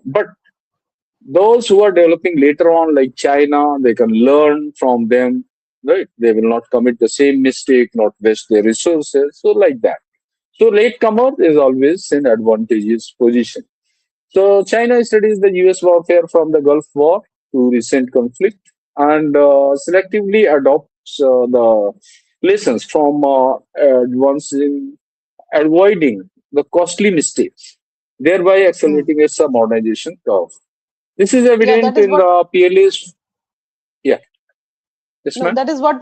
B: But those who are developing later on, like China, they can learn from them. Right? They will not commit the same mistake, not waste their resources. So like that. So latecomer is always in advantageous position. So China studies the US warfare from the Gulf War to recent conflict and selectively adopts the lessons from avoiding the costly mistakes, thereby
A: Hmm.
B: accelerating its modernization curve. This is
A: Yeah,
B: evident
A: that is
B: in
A: what.
B: the PLA's. Yeah, yes,
A: No,
B: ma'am.
A: that is what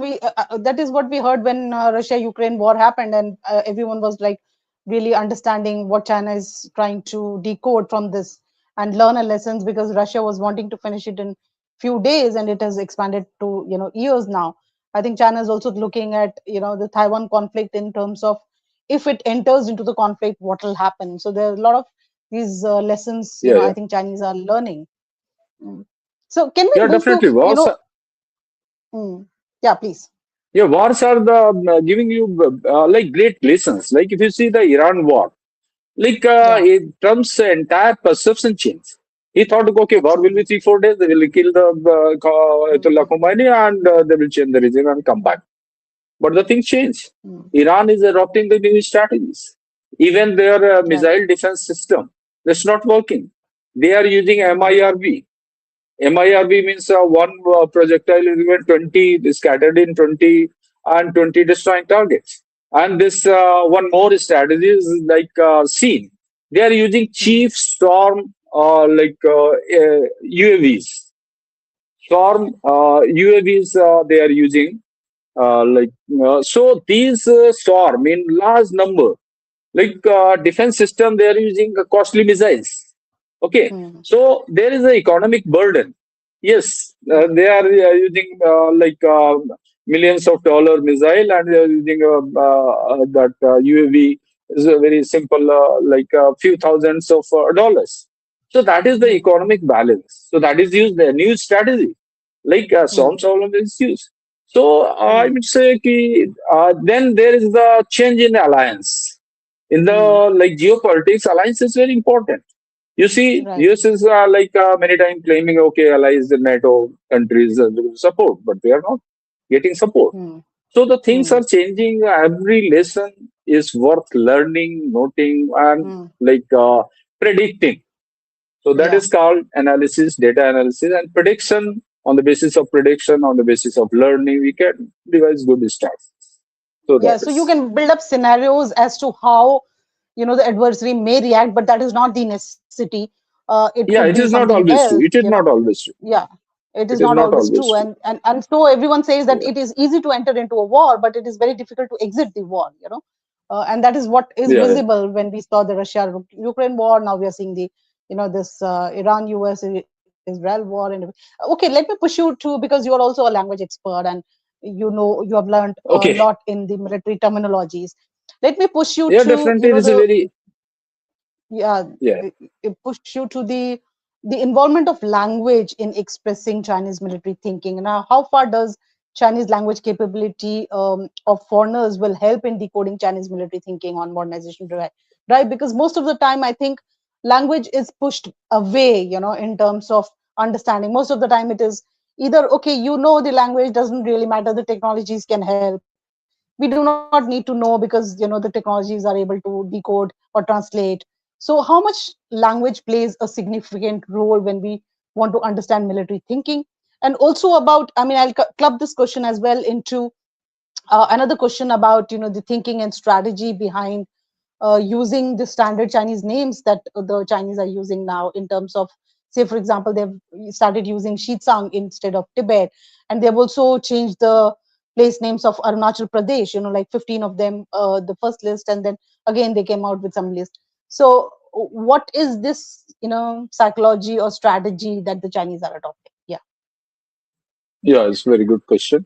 A: we heard when Russia-Ukraine war happened, and everyone was like really understanding what China is trying to decode from this and learn a lessons, because Russia was wanting to finish it in few days, and it has expanded to years now. I think China is also looking at the Taiwan conflict in terms of, if it enters into the conflict, what will happen. So there are a lot of these lessons,
B: Yeah,
A: I
B: yeah,
A: think Chinese are learning. Mm. So can we
B: yeah.
A: move to
B: Definitely, wars.
A: yeah, please.
B: Yeah, wars are the giving you like great lessons. Like if you see the Iran war, like
A: Yeah.
B: Trump's entire perception changed. He thought, okay, war will be
A: Absolutely.
B: 3 4 days. They will kill the Ayatollah
A: Mm,
B: Khomeini and they will change the regime and come back. But the things change.
A: Mm.
B: Iran is adopting the new strategies. Even their
A: Right.
B: missile defense system, that's not working. They are using
A: Mm.
B: MIRV. MIRV means one projectile is given 20, is scattered in 20 and 20 destroying targets. And this one more strategy is like seen. They are using
A: Mm.
B: chief storm UAVs. Storm UAVs they are using so these storm in large number defense system they are using costly missiles. Okay,
A: Mm.
B: so there is a economic burden. Yes,
A: Mm.
B: they are using millions of dollar missile, and they are using that UAV is a very simple like a few thousands of dollars. So that is the
A: Mm.
B: economic balance. So that is used the new strategy, like storm
A: Mm.
B: problem is used. So I
A: Mm.
B: would say ki, then there is the change in alliance. In the
A: Mm.
B: like geopolitics, alliance is very important. You see,
A: Right.
B: US is many times claiming, okay, allies, the NATO countries support, but they are not getting support.
A: Mm.
B: So the things are
A: Mm.
B: changing. Every lesson is worth learning, noting, and
A: Mm.
B: like predicting. So that
A: Yeah.
B: is called analysis, data analysis, and prediction. On the basis of prediction, on the basis of learning, we can devise good strategies. So that
A: Yeah. So you
B: is,
A: can build up scenarios as to how the adversary may react, but that is not the necessity. It could
B: yeah,
A: be
B: it is not
A: something
B: always true.
A: else.
B: It is not always true.
A: Yeah. It is
B: It is
A: not
B: not
A: always
B: always
A: true,
B: true.
A: and so everyone says that
B: Yeah.
A: it is easy to enter into a war, but it is very difficult to exit the war. And that is what is
B: Yeah.
A: visible when we saw the Russia Ukraine war. Now we are seeing the this Iran US Israel war. And okay, let me push you to, because you are also a language expert, and you have learned a
B: Okay.
A: lot in the military terminologies. Let me push you
B: Yeah,
A: to
B: definitely. It is a
A: the
B: very,
A: yeah
B: yeah.
A: it pushed you to the involvement of language in expressing Chinese military thinking. Now, how far does Chinese language capability of foreigners will help in decoding Chinese military thinking on modernization drive? Right, because most of the time, I think language is pushed away. In terms of understanding, most of the time it is either okay. The language doesn't really matter. The technologies can help. We do not need to know because the technologies are able to decode or translate. So how much language plays a significant role when we want to understand military thinking? And also about, I mean, I'll club this question as well into another question about the thinking and strategy behind using the standard Chinese names that the Chinese are using now, in terms of, say, for example, they've started using Xizang instead of Tibet, and they've also changed the place names of Arunachal Pradesh, like 15 of them, the first list, and then again they came out with some list. So, what is this, psychology or strategy that the Chinese are adopting? Yeah.
B: Yeah, it's a very good question.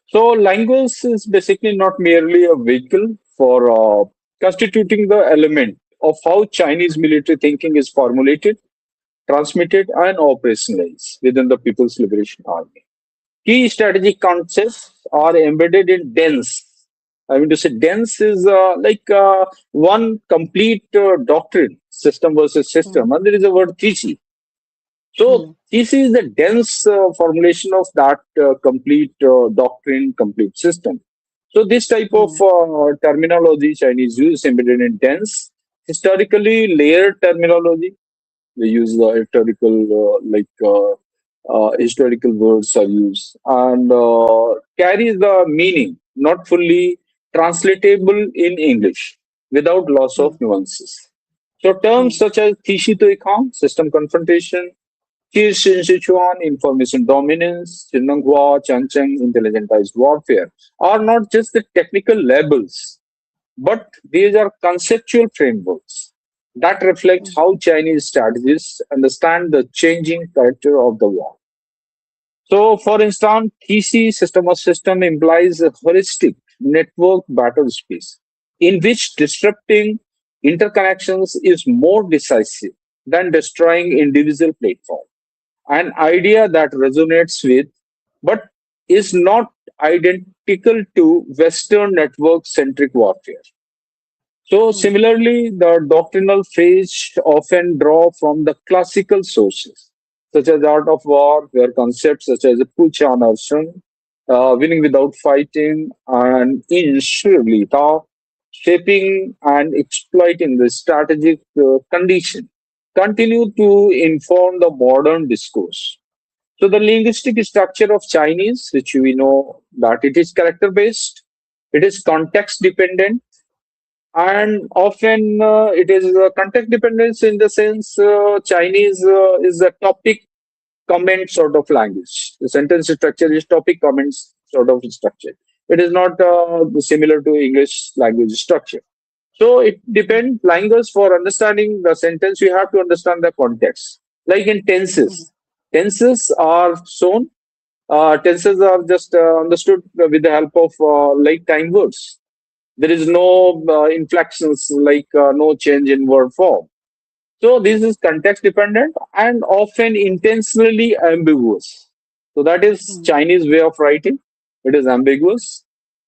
B: So language is basically not merely a vehicle for constituting the element of how Chinese military thinking is formulated, transmitted, and operationalized within the People's Liberation Army. Key strategic concepts are embedded in dense. I mean to say, dense is one complete doctrine, system versus
A: Mm.
B: system, and there is a word thesis. So
A: Mm.
B: this is the dense formulation of that complete doctrine, complete system. So this type of
A: Mm.
B: terminology Chinese use embedded in dense, historically layered terminology. They use the historical words are used and carries the meaning not fully translatable in English without loss of
A: Mm.
B: nuances. So terms
A: Mm.
B: such as Tishi system confrontation, Sichuan, information dominance, Xinjiang, Changcheng, intelligentized warfare are not just the technical labels, but these are conceptual frameworks that reflect
A: Mm.
B: how Chinese strategists understand the changing character of the war. So, for instance, TC system of system implies a holistic network battle space in which disrupting interconnections is more decisive than destroying individual platforms, an idea that resonates with but is not identical to Western network centric warfare. So,
A: Mm.
B: similarly, the doctrinal phrase often draw from the classical sources, such as Art of War, where concepts such as Puchan are shown, winning without fighting, and insurely how shaping and exploiting the strategic condition continue to inform the modern discourse. So the linguistic structure of Chinese, which we know that it is character based, it is context dependent, and often it is context dependence in the sense Chinese is a topic comment sort of language. The sentence structure is topic comments sort of structure. It is not similar to English language structure. So it depends. Language for understanding the sentence, you have to understand the context. Like in tenses, tenses are shown. Tenses are just understood with the help of like time words. There is no inflections like no change in word form. So this is context dependent and often intentionally ambiguous. So that is Chinese way of writing. It is ambiguous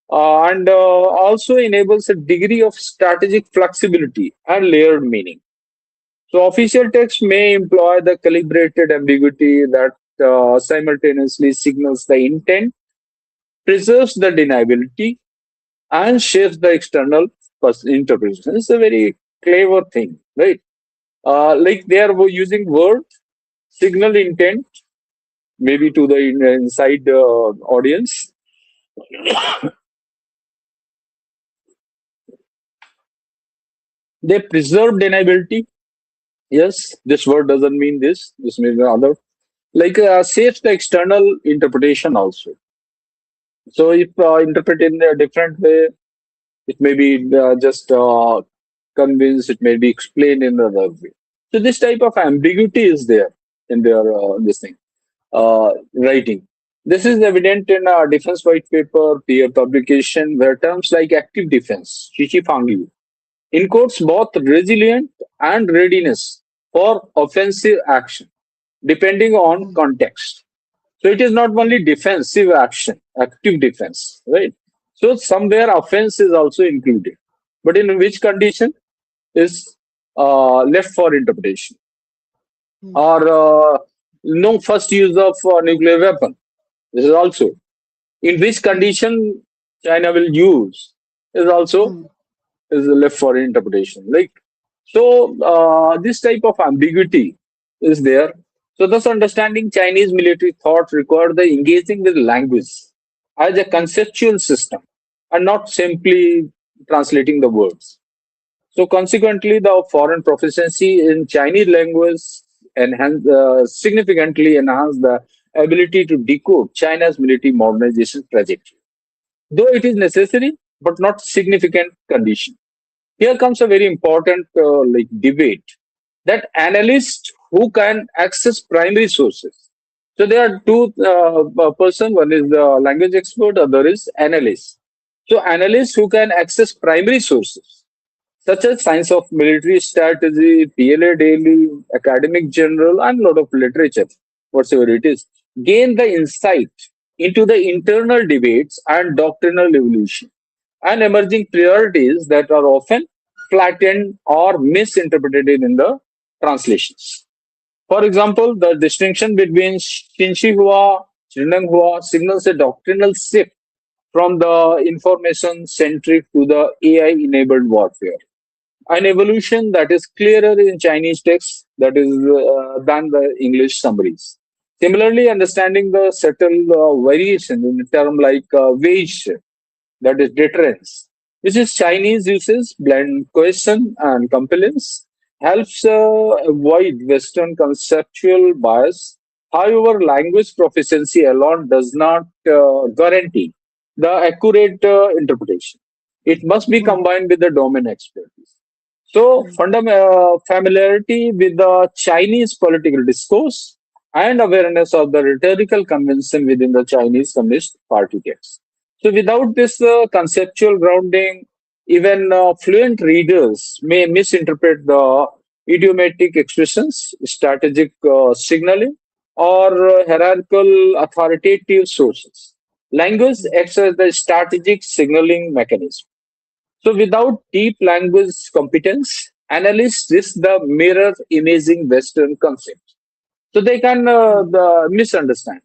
B: and also enables a degree of strategic flexibility and layered meaning. So official text may employ the calibrated ambiguity that simultaneously signals the intent, preserves the deniability, and shapes the external interpretation. It's a very clever thing, right? Like they are using word, signal intent, maybe to the inside audience. They preserve deniability. Yes, this word doesn't mean this. This means another. Like saves the external interpretation also. So if interpret in a different way, it may be just convinced. It may be explained in another way. So this type of ambiguity is there in their this thing writing. This is evident in a defense white paper, peer publication, where terms like active defense, Chichifangli, encodes both resilient and readiness for offensive action, depending on context. So it is not only defensive action, active defense, right? So somewhere offense is also included, but in which condition is left for interpretation. Or no first use of nuclear weapon. This is also in which condition China will use is also is left for interpretation. Like so, this type of ambiguity is there. So, thus, understanding Chinese military thought required the engaging with language as a conceptual system and not simply translating the words. So, consequently, the foreign proficiency in Chinese language significantly enhanced the ability to decode China's military modernization trajectory, though it is necessary but not significant condition. Here comes a very important like debate that analysts who can access primary sources. So there are two person. One is the language expert, other is analyst. So analysts who can access primary sources such as science of military strategy, PLA daily, academic journal, and lot of literature, whatsoever it is, gain the insight into the internal debates and doctrinal evolution and emerging priorities that are often flattened or misinterpreted in the translations. For example, the distinction between Xinxihua, Xinenghua signals a doctrinal shift from the information centric to the AI enabled warfare. An evolution that is clearer in Chinese texts that is than the English summaries. Similarly, understanding the subtle variation in a term like wage, that is deterrence, which is Chinese uses blend coercion and compellence, helps avoid Western conceptual bias. However, language proficiency alone does not guarantee the accurate interpretation. It must be combined with the domain expertise. So, familiarity with the Chinese political discourse and awareness of the rhetorical convention within the Chinese Communist Party text. So, without this conceptual grounding, even fluent readers may misinterpret the idiomatic expressions, strategic signaling, or hierarchical authoritative sources. Language acts as the strategic signaling mechanism. So, without deep language competence, analysts risk the mirror imaging Western concepts. So, they can misunderstand.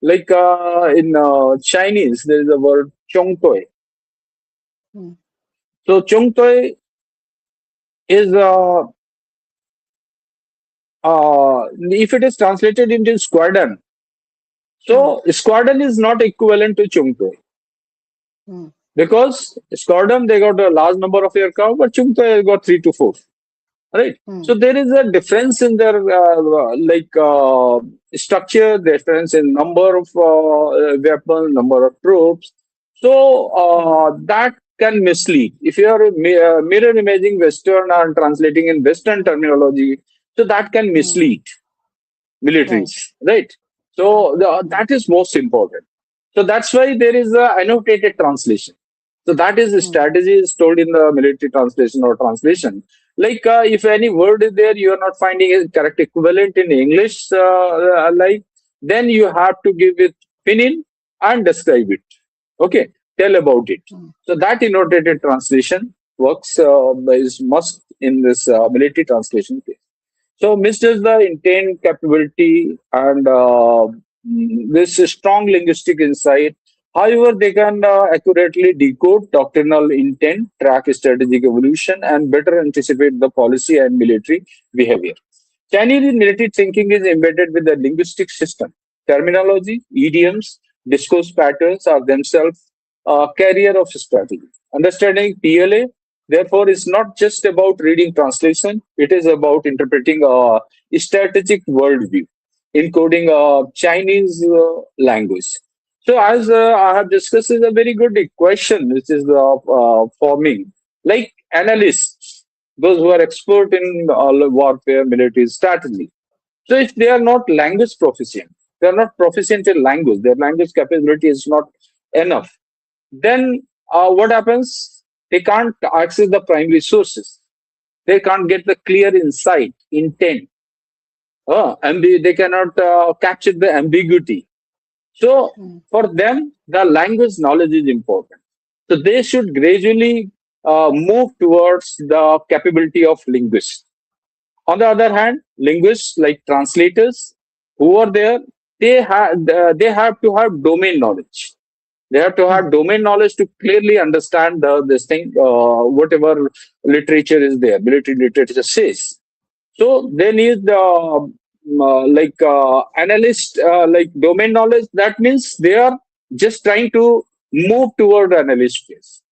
B: Like in Chinese, there is a word chong toi.
A: Hmm.
B: So chong toi is if it is translated into squadron, so squadron is not equivalent to chung toi
A: Hmm.
B: because squadron they got a large number of aircraft, but chung toi got 3 to 4. Right.
A: Hmm.
B: So there is a difference in their structure, difference in number of weapons, number of troops. So that can mislead. If you are mirror imaging Western and translating in Western terminology, so that can
A: Hmm.
B: mislead
A: Right.
B: militaries, right? So that is most important. So that's why there is a annotated translation. So that is the
A: Hmm.
B: strategy is told in the military translation or translation. Like if any word is there, you are not finding a correct equivalent in English, like then you have to give it pinyin and describe it. Okay, tell about it.
A: Hmm.
B: So that annotated translation works is must in this military translation case. So misses the intent, capability, and this strong linguistic insight. However, they can accurately decode doctrinal intent, track strategic evolution, and better anticipate the policy and military behavior. Chinese military thinking is embedded with the linguistic system. Terminology, idioms, discourse patterns are themselves a carrier of strategy. Understanding PLA, therefore, is not just about reading translation, it is about interpreting a strategic worldview, encoding a Chinese language. So, as I have discussed, is a very good question, which is forming. Like analysts, those who are expert in warfare, military strategy. So if they are not language proficient, they are not proficient in language, their language capability is not enough, then what happens? They can't access the primary sources. They can't get the clear insight, intent, and they cannot capture the ambiguity. So
A: Hmm.
B: for them, the language knowledge is important. So they should gradually move towards the capability of linguists. On the other hand, linguists like translators who are there, they have to have domain knowledge. They have to
A: Hmm.
B: have domain knowledge to clearly understand this thing, whatever literature is there, military literature says. So they need analyst, like domain knowledge. That means they are just trying to move toward analyst phase.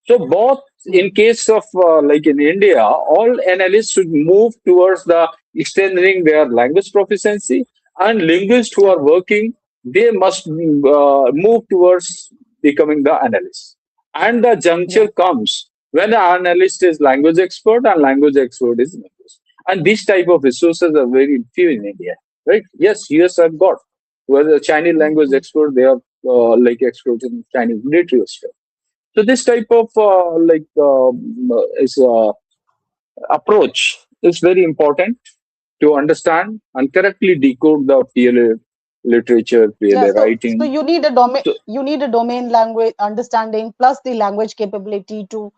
B: So both
A: Hmm.
B: in case of like in India, all analysts should move towards the extending their language proficiency, and linguists who are
A: Okay.
B: working, they must move towards becoming the analyst. And the juncture
A: Yeah.
B: comes when the analyst is language expert and language expert is linguist. And these type of resources are very few in India, right? Yes, US have got. Where the Chinese language
A: Hmm.
B: expert, they are like experts in Chinese military as well. So this type of is approach is very important to understand and correctly decode the PLA literature,
A: Yeah.
B: PLA
A: So
B: writing.
A: you need a domain.
B: So
A: You need a domain language understanding plus the language capability to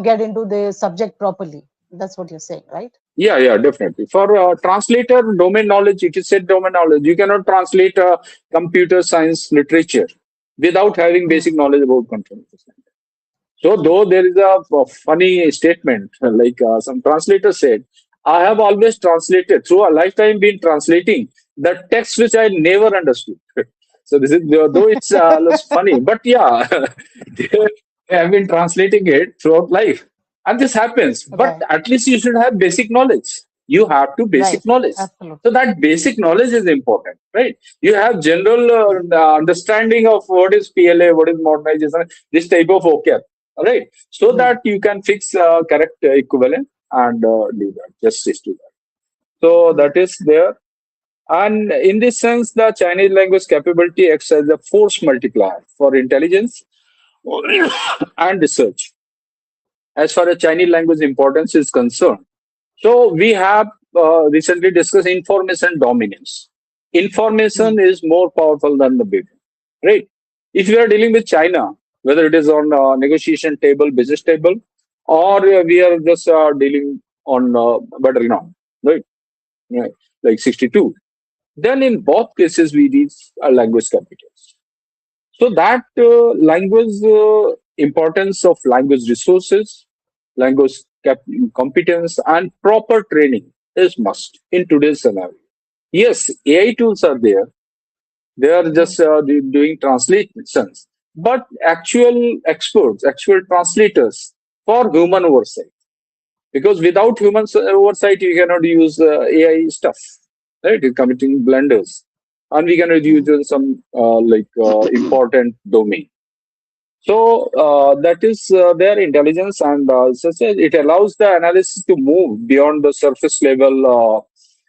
A: get into the subject properly. That's what you're saying, right?
B: yeah, yeah, definitely. For translator domain knowledge, it is said domain knowledge. You cannot translate computer science literature without having
A: Hmm.
B: basic knowledge about computer science. So,
A: Hmm.
B: though there is a funny statement, like some translator said, I have always translated through a lifetime been translating the text which I never understood. So this is though it's looks funny, but yeah, they have been translating it throughout life, and this happens. But
A: Right.
B: at least you should have basic knowledge. You have to basic
A: Right.
B: knowledge. So
A: Absolutely.
B: that basic knowledge is important, right? You have general understanding of what is PLA, what is modernization, this type of vocab, all right, so
A: Hmm.
B: that you can fix correct equivalent and do that, justice to that. So
A: Hmm.
B: that is there. And in this sense, the Chinese language capability acts as a force multiplier for intelligence and research. As far as Chinese language importance is concerned, so we have recently discussed information dominance.
A: Hmm.
B: Information is more powerful than the big, right? If you are dealing with China, whether it is on negotiation table, business table, or we are just dealing on battleground, right? Right, like 62. then in both cases we reach a language competence. So that language importance of language resources, language competence, and proper training is must in today's scenario. Yes, AI tools are there; they are
A: Hmm.
B: just doing translations, but actual experts, actual translators for human oversight. Because without human oversight, you cannot use AI stuff, right? You're committing blunders, and we cannot use
A: Hmm.
B: in some important domain. So that is their intelligence, and such as it allows the analysis to move beyond the surface level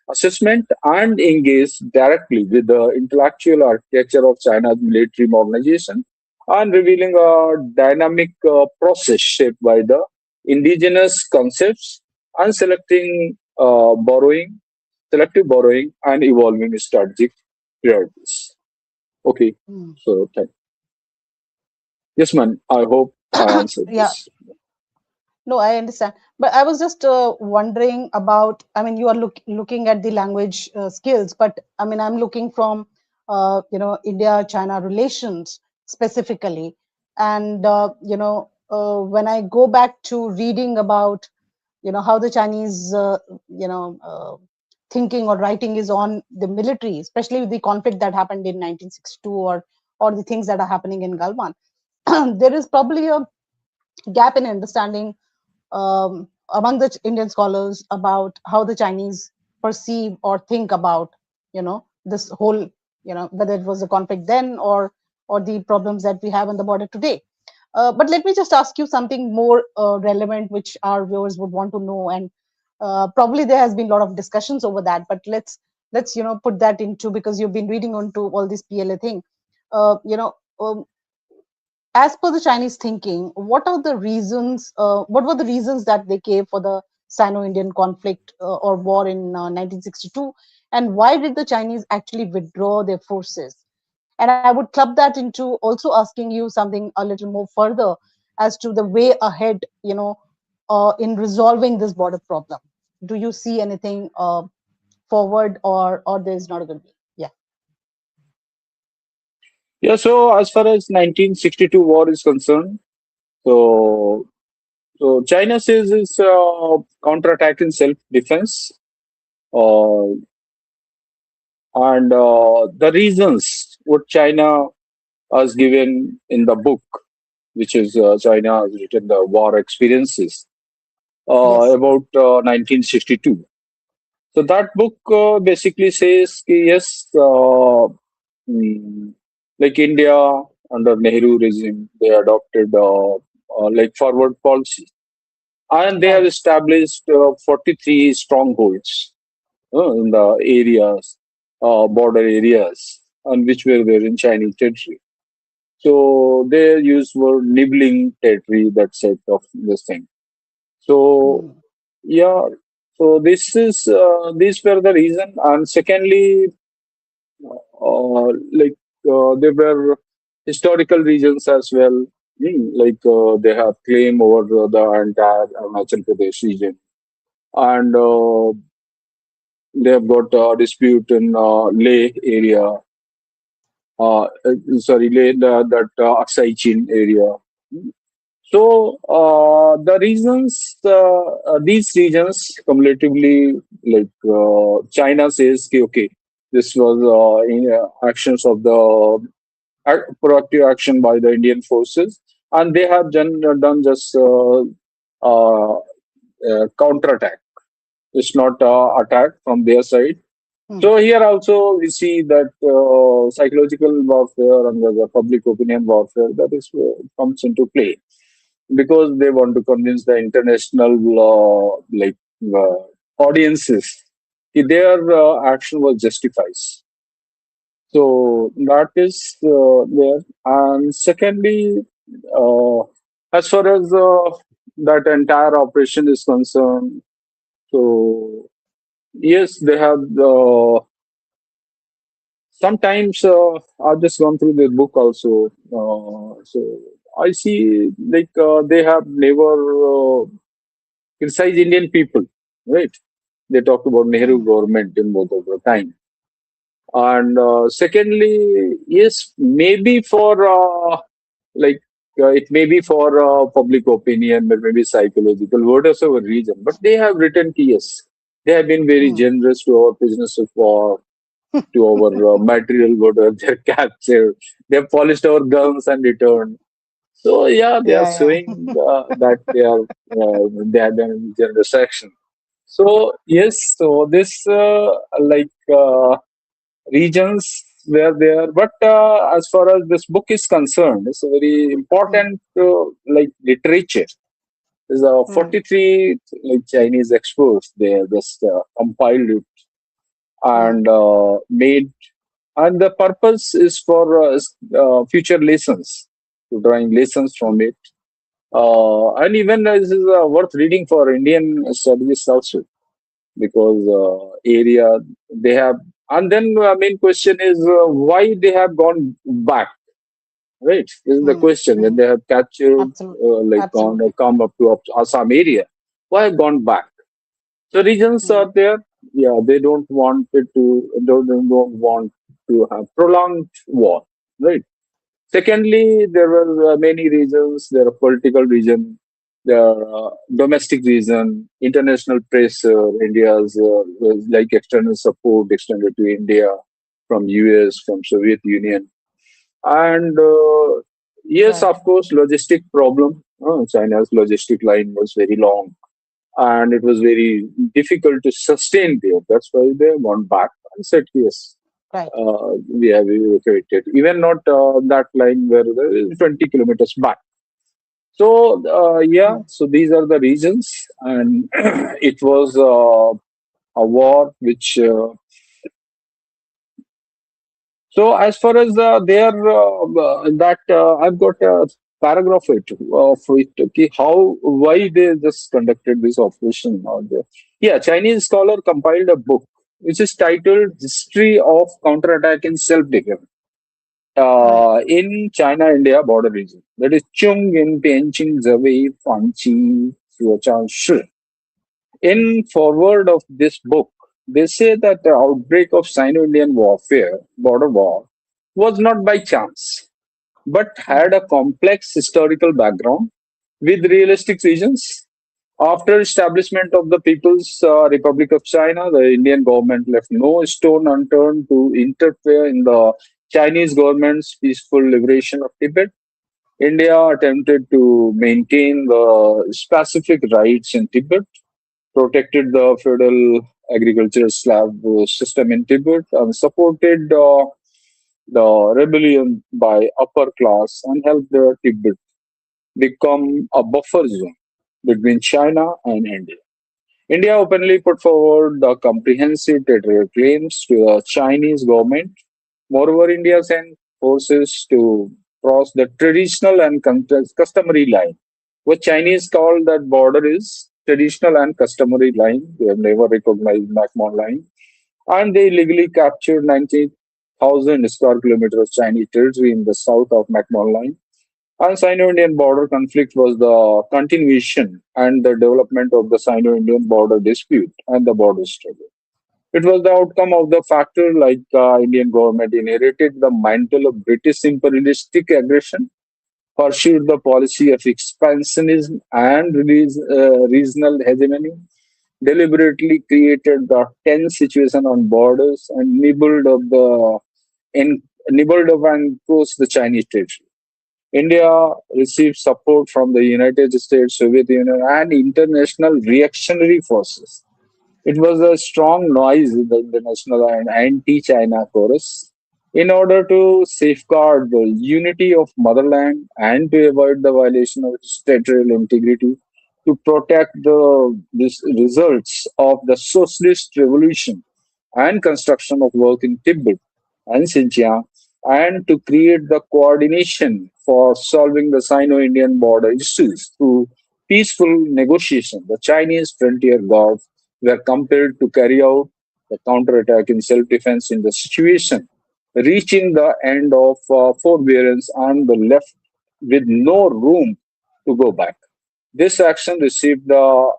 B: assessment and engage directly with the intellectual architecture of China's military modernization, and revealing a dynamic process shaped by the indigenous concepts and selective borrowing, and evolving strategic priorities. Okay,
A: Hmm.
B: so yes, man. I hope I answered
A: Yeah.
B: this.
A: No, I understand. But I was just wondering about, I mean, you are looking at the language skills, but I mean, I'm looking from, India-China relations specifically. And, when I go back to reading about, how the Chinese, thinking or writing is on the military, especially with the conflict that happened in 1962, or the things that are happening in Galwan, there is probably a gap in understanding among the Indian scholars about how the Chinese perceive or think about, this whole, whether it was a conflict then, or the problems that we have on the border today. But let me just ask you something more relevant, which our viewers would want to know, and probably there has been a lot of discussions over that. But let's put that into, because you've been reading onto all this PLA thing. Uh, you know, um, as per the Chinese thinking, what were the reasons that they gave for the Sino-Indian conflict or war in 1962, and why did the Chinese actually withdraw their forces? And I would club that into also asking you something a little more further as to the way ahead, in resolving this border problem. Do you see anything forward, or there's not going to be? Yeah.
B: Yeah, so as far as 1962 war is concerned, so China says it's counterattack in self-defense, uh, and the reasons what China has given in the book, which is China has written the war experiences
A: Yes.
B: about 1962. So that book basically says कि yes, mm, like India under Nehru regime, they adopted like forward policy, and they have
A: Right.
B: established 43 strongholds in the areas, border areas, and which were there in Chinese territory. So they used word nibbling territory, that set of this thing. So
A: Mm.
B: yeah, so these were the reason, and secondly, like there were historical regions as well. Like they have claim over the entire Arunachal Pradesh region, and they have got a dispute in Leh area. Sorry, Leh, that Aksai Chin area. So the reasons, these regions cumulatively, like China says, okay, this was actions of the proactive action by the Indian forces, and they have done just counterattack. It's not attack from their side.
A: Mm.
B: So here also we see that psychological warfare and the public opinion warfare that is comes into play because they want to convince the international audiences that their action was justifies. So that is there. And secondly, uh, as far as that entire operation is concerned, so yes, they have. Sometimes I've just gone through their book also. So I see like they have never criticized Indian people, right? They talked about Nehru
A: Mm.
B: government in both of the time. And secondly, yes, maybe for like it may be for public opinion, but maybe psychological, whatever reason. But they have written ki yes, they have been very
A: Hmm.
B: generous to our business of war, to our material, whatever they have captured. They have polished our guns and returned. So yeah, they are
A: Yeah,
B: showing that they have done generous action. So yes, so this regions were there, but as far as this book is concerned, it's a very
A: yeah.
B: important literature. There's
A: Hmm.
B: 43 Chinese experts. They just compiled it
A: Hmm.
B: and made, and the purpose is for future lessons, to drawing lessons from it. And even this is worth reading for Indian studies also, because area they have. And then main question is why they have gone back, right? This is the
A: Hmm.
B: question. When
A: Hmm.
B: they have captured,
A: Absolutely.
B: gone
A: Absolutely.
B: come up to Assam area, why have gone back? So reasons
A: Hmm.
B: are there. Yeah, they don't want to have prolonged war, right? Secondly, there were many reasons. There are political reason, there are domestic reason, international pressure. India's external support extended to India from US, from Soviet Union, and yes,
A: Right.
B: of course, logistic problem. China's logistic line was very long, and it was very difficult to sustain there. That's why they have gone back and said yes,
A: Right.
B: we have evacuated. Even not that line where there is 20 kilometers back. So yeah,
A: Hmm.
B: so these are the reasons, and it was a war which. So as far as their that I've got a paragraph of it, okay, how why they just conducted this operation or the, yeah, Chinese scholar compiled a book which is titled History of Counterattack in Self-Defense
A: Right.
B: in China-India border region. That is Chung in Pianqing Zawei Fanqi Suochan Shi. In forward of this book, they say that the outbreak of Sino-Indian warfare, border war, was not by chance, but
A: Hmm.
B: had a complex historical background with realistic reasons. After establishment of the People's Republic of China, the Indian government left no stone unturned to interfere in the Chinese government's peaceful liberation of Tibet. India attempted to maintain the specific rights in Tibet, protected the feudal agricultural slave system in Tibet, and supported the rebellion by upper class and helped Tibet become a buffer zone between China and India. India openly put forward the comprehensive territorial claims to the Chinese government. Moreover, India sent forces to cross the traditional and customary line. What Chinese call that border is traditional and customary line. They have never recognized McMahon line. And they illegally captured 90,000 square kilometers of Chinese territory in the south of McMahon line. And Sino-Indian border conflict was the continuation and the development of the Sino-Indian border dispute and the border struggle. It was the outcome of the factor like Indian government inherited the mantle of British imperialistic aggression, pursued the policy of expansionism and regional hegemony, deliberately created the tense situation on borders and nibbled of and closed the Chinese territory. India received support from the United States, Soviet Union, and international reactionary forces. It was a strong noise in the international and anti-China chorus in order to safeguard the unity of motherland and to avoid the violation of its territorial integrity, to protect the results of the socialist revolution and construction of work in Tibet and Xinjiang, and to create the coordination for solving the Sino-Indian border issues through peaceful negotiation. The Chinese frontier guards were compelled to carry out the counterattack in self-defense in the situation, reaching the end of forbearance and the left with no room to go back. This action received the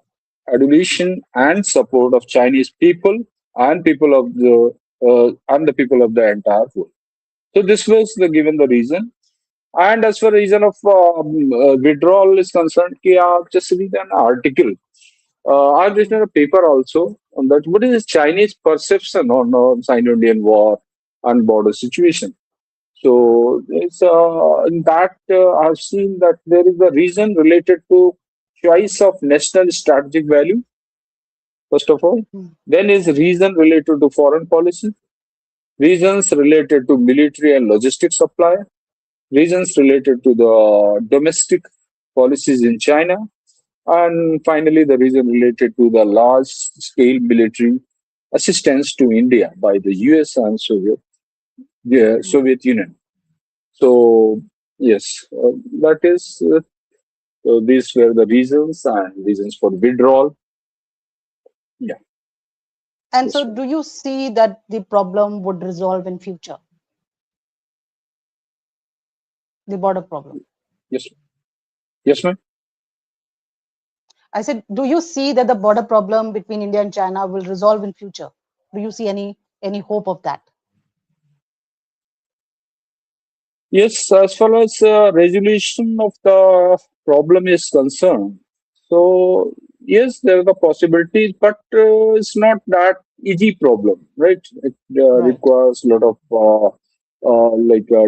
B: adulation and support of Chinese people and people of the and the people of the entire world. So this was the given the reason. And as for reason of withdrawal is concerned, just read an article. I've written a paper also on that. What is the Chinese perception on Sino-Indian war and border situation? So it's in that I've seen that there is a reason related to choice of national strategic value, first of all.
A: Mm.
B: Then is reason related to foreign policy, reasons related to military and logistics supply, reasons related to the domestic policies in China, and finally the reason related to the large scale military assistance to India by the US and
A: Mm.
B: Soviet Union. So, yes, that is, these were the reasons and reasons for withdrawal. Yeah,
A: And
B: yes,
A: so,
B: ma'am.
A: do you see that the problem would resolve in future, the border problem?
B: Yes, yes, ma'am.
A: I said, do you see that the border problem between India and China will resolve in future? Do you see any hope of that?
B: Yes, as far as resolution of the problem is concerned, so yes, there are the possibilities, but it's not that easy problem, right? It
A: Right.
B: requires a lot of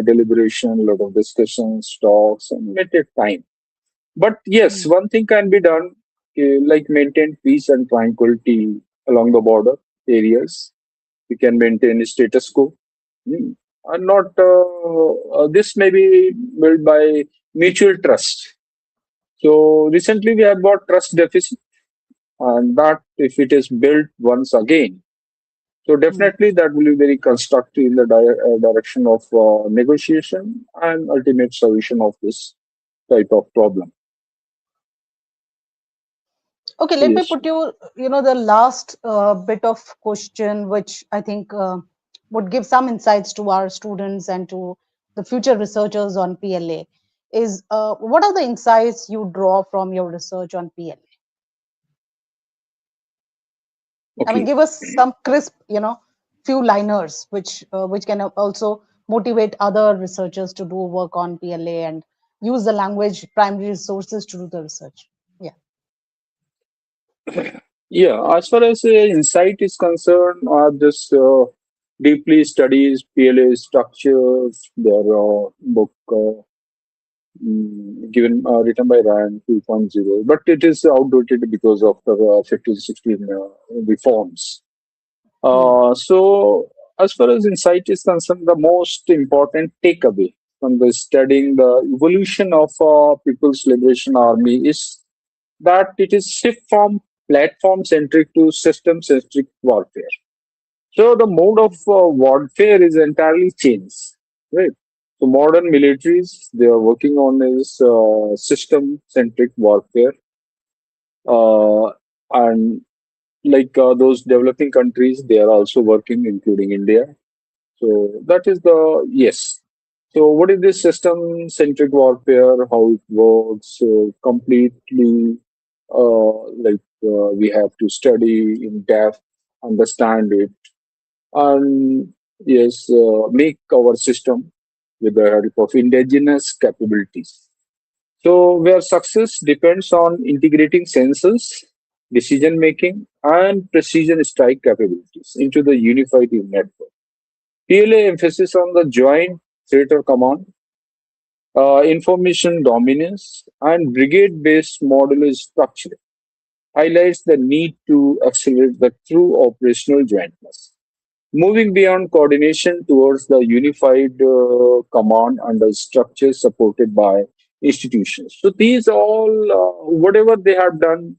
B: deliberation, a lot of discussions, talks, and may take time. But yes,
A: Mm.
B: one thing can be done, like maintain peace and tranquility along the border areas. We can maintain status quo. Hmm. And not this may be built by mutual trust. So recently we have got trust deficit, and that if it is built once again, so
A: Mm.
B: definitely that will be very constructive in the direction of negotiation and ultimate solution of this type of problem.
A: Okay, let me
B: Yes.
A: put the last bit of question, which I think would give some insights to our students and to the future researchers on PLA. Is what are the insights you draw from your research on PLA? I mean,
B: Okay.
A: give us some crisp, few liners, which can also motivate other researchers to do work on PLA and use the language primary resources to do the research. Yeah.
B: Yeah, as far as insight is concerned, this deeply studies PLA structures. Their book given written by Ryan 2.0, but it is outdated because of the 15, 16 reforms.
A: Hmm.
B: So, as far as insight is concerned, the most important takeaway from the studying the evolution of People's Liberation Army is that it is shift from platform centric to system centric warfare. So the mode of warfare is entirely changed, right? So modern militaries they are working on is system centric warfare, and like those developing countries, they are also working, including India. So that is the yes. So what is this system centric warfare? How it works? So completely we have to study in depth, understand it, and yes, make our system with the help of indigenous capabilities. So where success depends on integrating sensors, decision making, and precision strike capabilities into the unified network. PLA emphasis on the joint theater command, information dominance, and brigade-based modular structure highlights the need to accelerate the true operational jointness. Moving beyond coordination towards the unified command under structure supported by institutions. So these all, whatever they have done,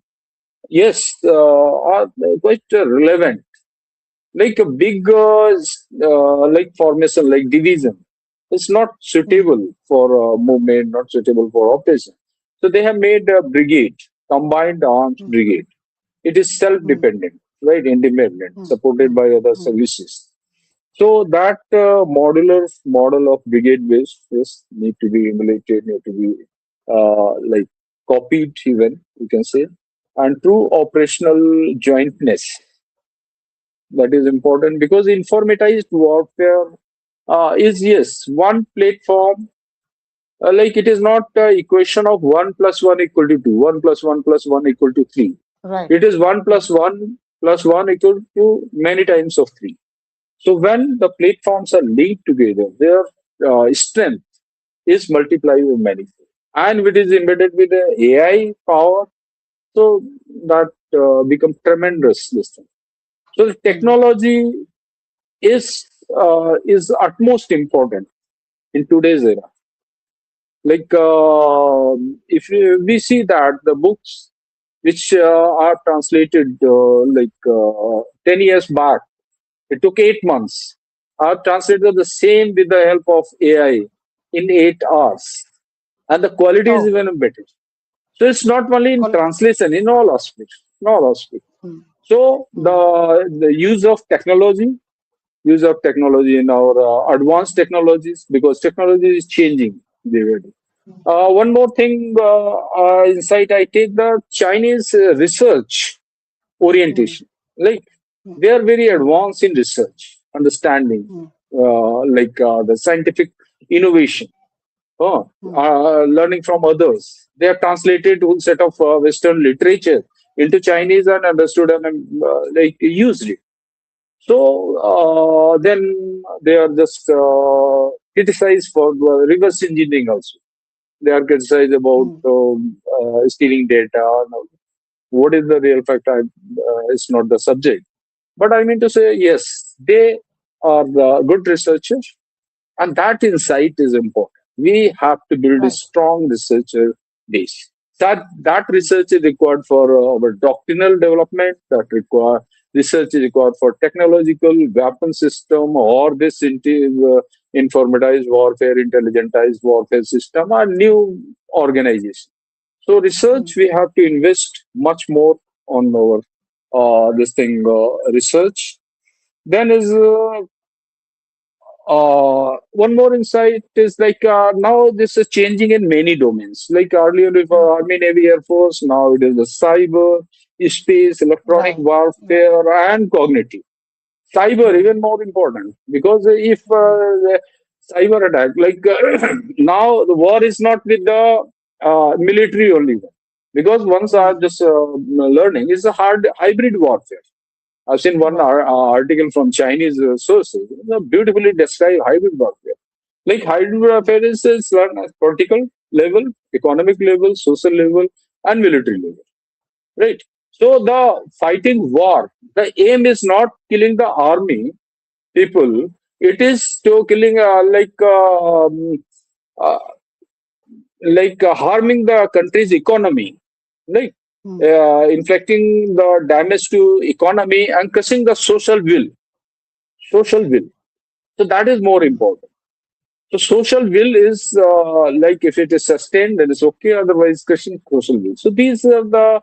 B: yes, are quite relevant. Like a big, like formation, like division, it's not
A: Hmm.
B: suitable for movement, not suitable for operation. So they have made a brigade, combined arms
A: Hmm.
B: brigade. It is
A: Hmm.
B: self-dependent, right? Independent,
A: Hmm.
B: supported
A: Hmm.
B: by other
A: Hmm.
B: services. So that modular model of brigade base is need to be emulated, need to be like copied even, you can say. And through operational jointness, That is important because informatized warfare is, yes, one platform. Like it is not equation of 1 plus 1 equal to 2, 1 plus 1 plus 1 equal to 3.
A: Right.
B: It is 1 plus 1 plus 1 equal to many times of 3. So when the platforms are linked together, their strength is multiplied with many. And it is embedded with the AI power, so that becomes tremendous. This thing. So the technology is utmost important in today's era. Like if we see that the books which are translated 10 years back, it took 8 months. Are translated the same with the help of AI in 8 hours, and the quality is
A: Oh,
B: even better. So it's not only in
A: quality.
B: translation, in all aspects, in all aspects.
A: Hmm.
B: So
A: Hmm.
B: the use of technology in our advanced technologies, because technology is changing day by day. One more thing, insight I take, the Chinese research
A: Hmm.
B: orientation. Like
A: Hmm.
B: they are very
A: Hmm.
B: advanced in research, understanding,
A: Hmm.
B: the scientific innovation,
A: Hmm.
B: learning from others. They have translated whole set of Western literature into Chinese and understood and used it. So then they are just criticized for reverse engineering also. They are criticized about
A: Hmm.
B: stealing data. What is the real fact? It's not the subject. But I mean to say, yes, they are good researchers, and that insight is important. We have to build a
A: Right.
B: strong researcher base. That research is required for our doctrinal development. That require research is required for technological weapon system, or this informatized warfare, intelligentized warfare system, or new organization. So
A: Hmm.
B: research, we have to invest much more on our this thing research. Then is one more insight is like now this is changing in many domains. Like earlier with
A: Hmm.
B: Army, Navy, Air Force, now it is the cyber, space, electronic
A: Right. Right.
B: warfare, and cognitive. Cyber
A: Hmm.
B: even more important, because if
A: Hmm.
B: the cyber attack, like now the war is not with the military only, because once
A: Hmm.
B: I'm just learning, it's a hard hybrid warfare. I've seen one
A: Right.
B: article from Chinese sources, beautifully describe hybrid warfare. Like hybrid
A: Hmm.
B: warfare is learned at political level, economic level, social level, and military level. Right. So the fighting war, the aim is not killing the army people. It is to killing uh, harming the country's economy, like
A: Hmm.
B: inflicting the damage to economy and crushing the social will. So that is more
A: Hmm.
B: important. So social will is like if it is sustained, then it's okay. Otherwise, crushing social will. So these are the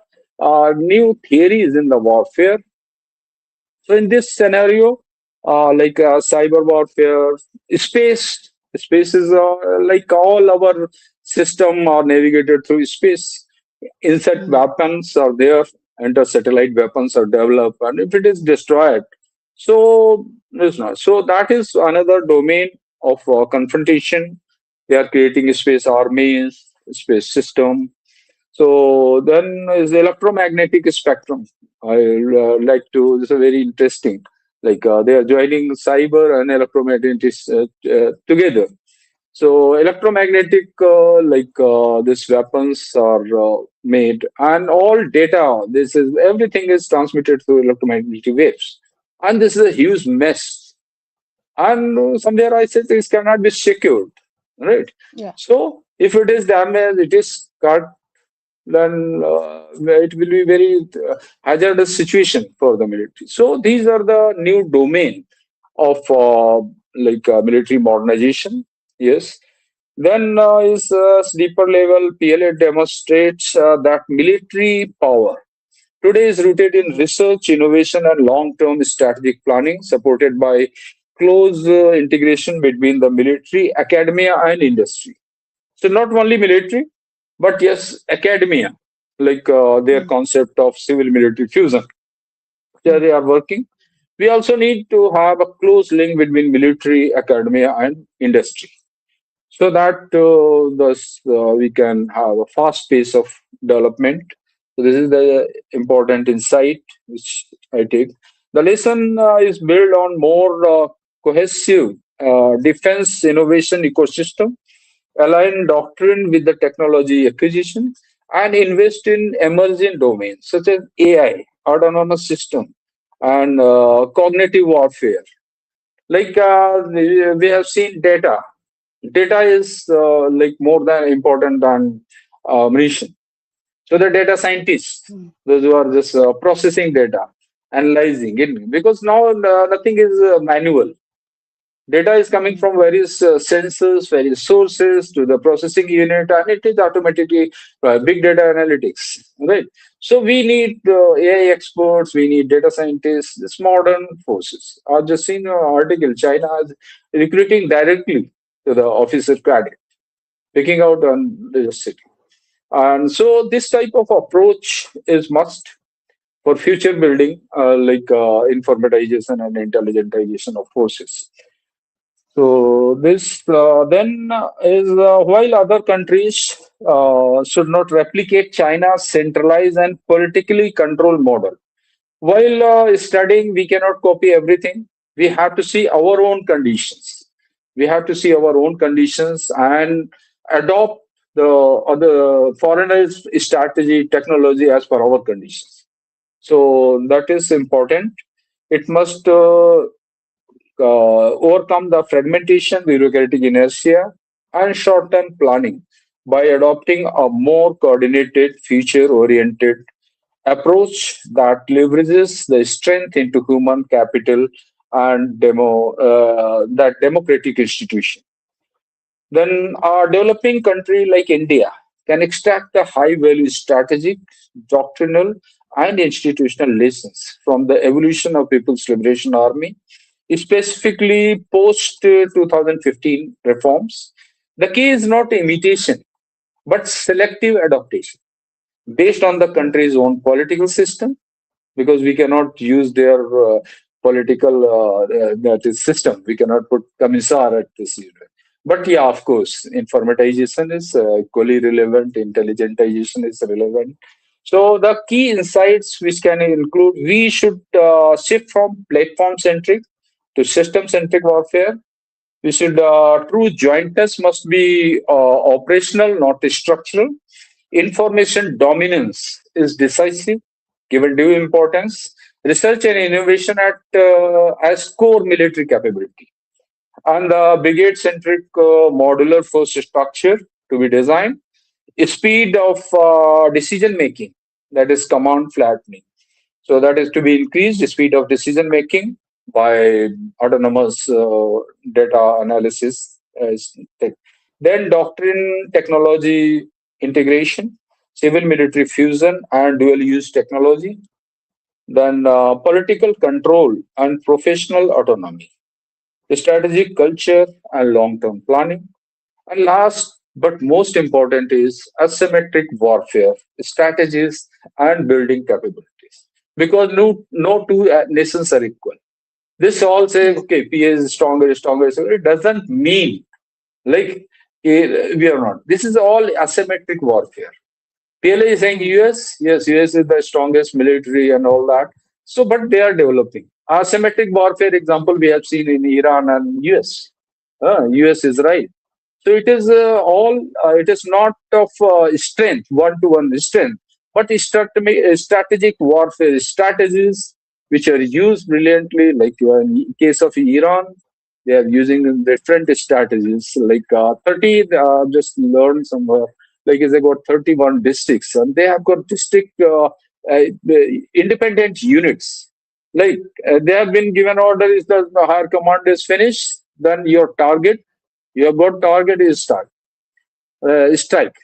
B: new theories in the warfare. So in this scenario, cyber warfare, space is like all our system are navigated through space. Insect
A: Hmm.
B: weapons are there, inter-satellite weapons are developed, and if it is destroyed, so it's not. So that is another domain of confrontation. They are creating space armies, space system. So then is electromagnetic spectrum. I like to. This is very interesting. Like they are joining cyber and electromagnetic together. So electromagnetic, these weapons are made, and all data. This is everything is transmitted through electromagnetic waves, and this is a huge mess. And somewhere I said this cannot be secured, right?
A: Yeah.
B: So if it is damaged, it is cut, then it will be very hazardous situation for the military. So these are the new domain of military modernization. Yes. Then is deeper level PLA demonstrates that military power today is rooted in
A: Hmm.
B: research, innovation, and long-term strategic planning, supported by close integration between the military, academia, and industry. So not only military, but yes, academia, like their
A: Hmm.
B: concept of civil military fusion. There
A: Hmm.
B: they are working. We also need to have a close link between military, academia, and industry so that we can have a fast pace of development. So this is the important insight which I take. The lesson is built on more cohesive defense innovation ecosystem, align doctrine with the technology acquisition, and invest in emerging domains such as AI, autonomous system, and cognitive warfare. Like we have seen data. Data is like more than important than munition. So the data scientists,
A: Mm.
B: those who are just processing data, analyzing it, because now nothing is manual. Data is coming
A: Mm.
B: from various sensors, various sources to the processing unit, and it is automatically big data analytics, right? So we need AI experts, we need data scientists, this modern forces. I've just seen an article, China is recruiting directly to the officer cadet, picking out on the city. And so this type of approach is must for future building, like informatization and intelligentization of forces. So this then is while other countries should not replicate China's centralized and politically controlled model. While studying, we cannot copy everything. We have to see our own conditions. We have to see our own conditions and adopt the other foreigners' strategy, technology as per our conditions. So that is important. It must overcome the fragmentation, bureaucratic inertia, and short term planning by adopting a more coordinated, future oriented approach that leverages the strength into human capital and that democratic institution. Then a developing country like India can extract the high value strategic, doctrinal, and institutional lessons from the evolution of People's Liberation Army, specifically post 2015 reforms. The key is not imitation, but selective adaptation based on the country's own political system, because we cannot use their political that is system. We cannot put commissar at this unit. But yeah, of course, informatization is equally relevant. Intelligentization is relevant. So the key insights which can include, we should shift from platform centric to system centric warfare. We should true jointness must be operational, not structural. Information dominance is decisive, given due importance. Research and innovation as core military capability. And the brigade-centric modular force structure to be designed. Speed of decision making, that is command flattening. So that is to be increased, the speed of decision making by autonomous data analysis. Then doctrine, technology integration, civil military fusion and dual use technology. Then political control and professional autonomy, strategic culture and long-term planning. And last but most important is asymmetric warfare strategies and building capabilities. Because no two nations are equal. This all say,
A: Yes.
B: okay, PA is stronger, stronger, stronger. It doesn't mean like we are not. This is all asymmetric warfare. PLA is saying
A: Mm.
B: US, yes, US is the strongest military and all that. So, but they are developing. Asymmetric warfare example we have seen in Iran and US. US is right. So it is all, it is not of strength, one to one strength, but strategic warfare strategies which are used brilliantly, like in case of Iran, they are using different strategies. Like 30, just learned somewhere, like they got 31 districts, and they have got district independent units. Like they have been given order is that the higher command is finished, then your target, your got target is strike.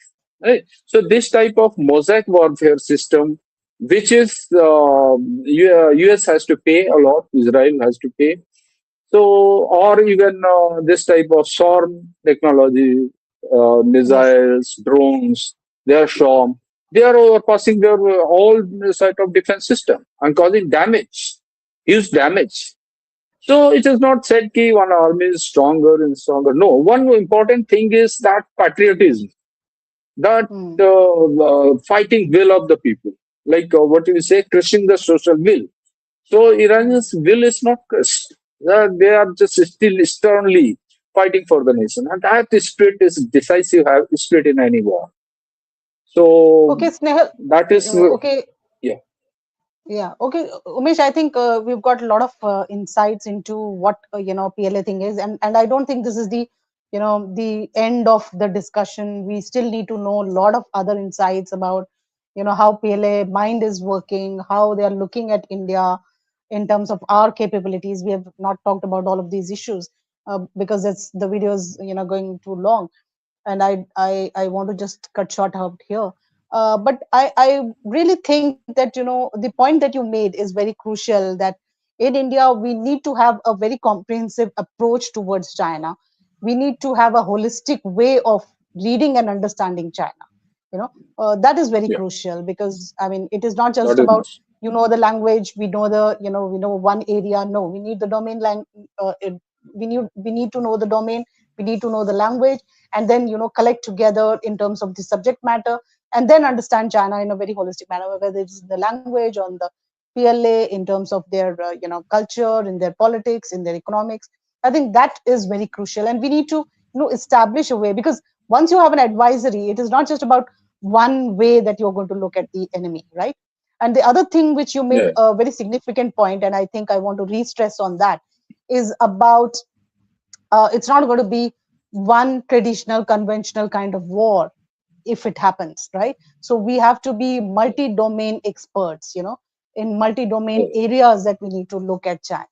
B: Right? So this type of mosaic warfare system, which is US has to pay a lot, Israel has to pay. So or even this type of swarm technology,
A: Yes.
B: missiles, drones, they are swarm. They are overpassing their whole site of defense system and causing damage. huge damage. So it is not said that one army is stronger and stronger. No, one important thing is that patriotism, that fighting will of the people. Like what you say, crushing the social will. So Iranians' will is not crushed. They are just still sternly fighting for the nation. And that spirit is decisive spirit in any war. So
A: Okay, Snehal.
B: that is,
A: Okay,
B: yeah,
A: yeah. Okay, Umesh. I think we've got a lot of insights into what PLA thing is, and I don't think this is the the end of the discussion. We still need to know a lot of other insights about how PLA mind is working, how they are looking at India in terms of our capabilities. We have not talked about all of these issues because it's the video is going too long, and I want to just cut short out here. But I really think that the point that you made is very crucial. That in India we need to have a very comprehensive approach towards China. We need to have a holistic way of reading and understanding China. That is very
B: yeah,
A: crucial, because I mean it is not just
B: that is
A: about
B: must.
A: the language, we know the we know one area. No, we need the domain we need to know the domain, we need to know the language, and then collect together in terms of the subject matter, and then understand China in a very holistic manner, whether it's the language or the PLA, in terms of their culture, in their politics, in their economics. I think that is very crucial, and we need to establish a way, because once you have an advisory, it is not just about one way that you're going to look at the enemy, right? And the other thing which you made
B: Yeah,
A: a very significant point, and I think I want to re-stress on that, is about it's not going to be one traditional conventional kind of war if it happens, right? So we have to be multi-domain experts, in multi-domain
B: yeah.
A: areas that we need to look at China.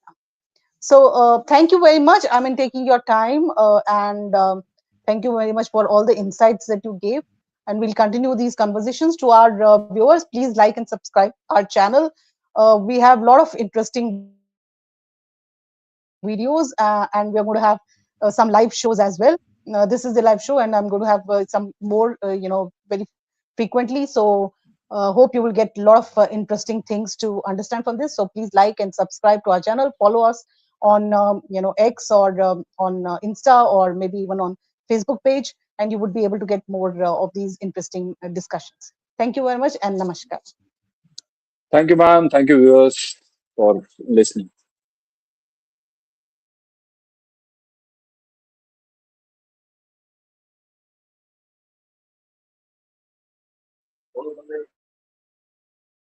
A: So thank you very much, I mean, taking your time, and thank you very much for all the insights that you gave. And we'll continue these conversations. To our viewers, please like and subscribe our channel. We have a lot of interesting videos, and we're going to have some live shows as well. This is the live show, and I'm going to have some more, very frequently. So hope you will get a lot of interesting things to understand from this. So please like and subscribe to our channel. Follow us on X, or on Insta, or maybe even on Facebook page, and you would be able to get more of these interesting discussions. Thank you very much, and namaskar.
B: Thank you, ma'am. Thank you, viewers, for listening.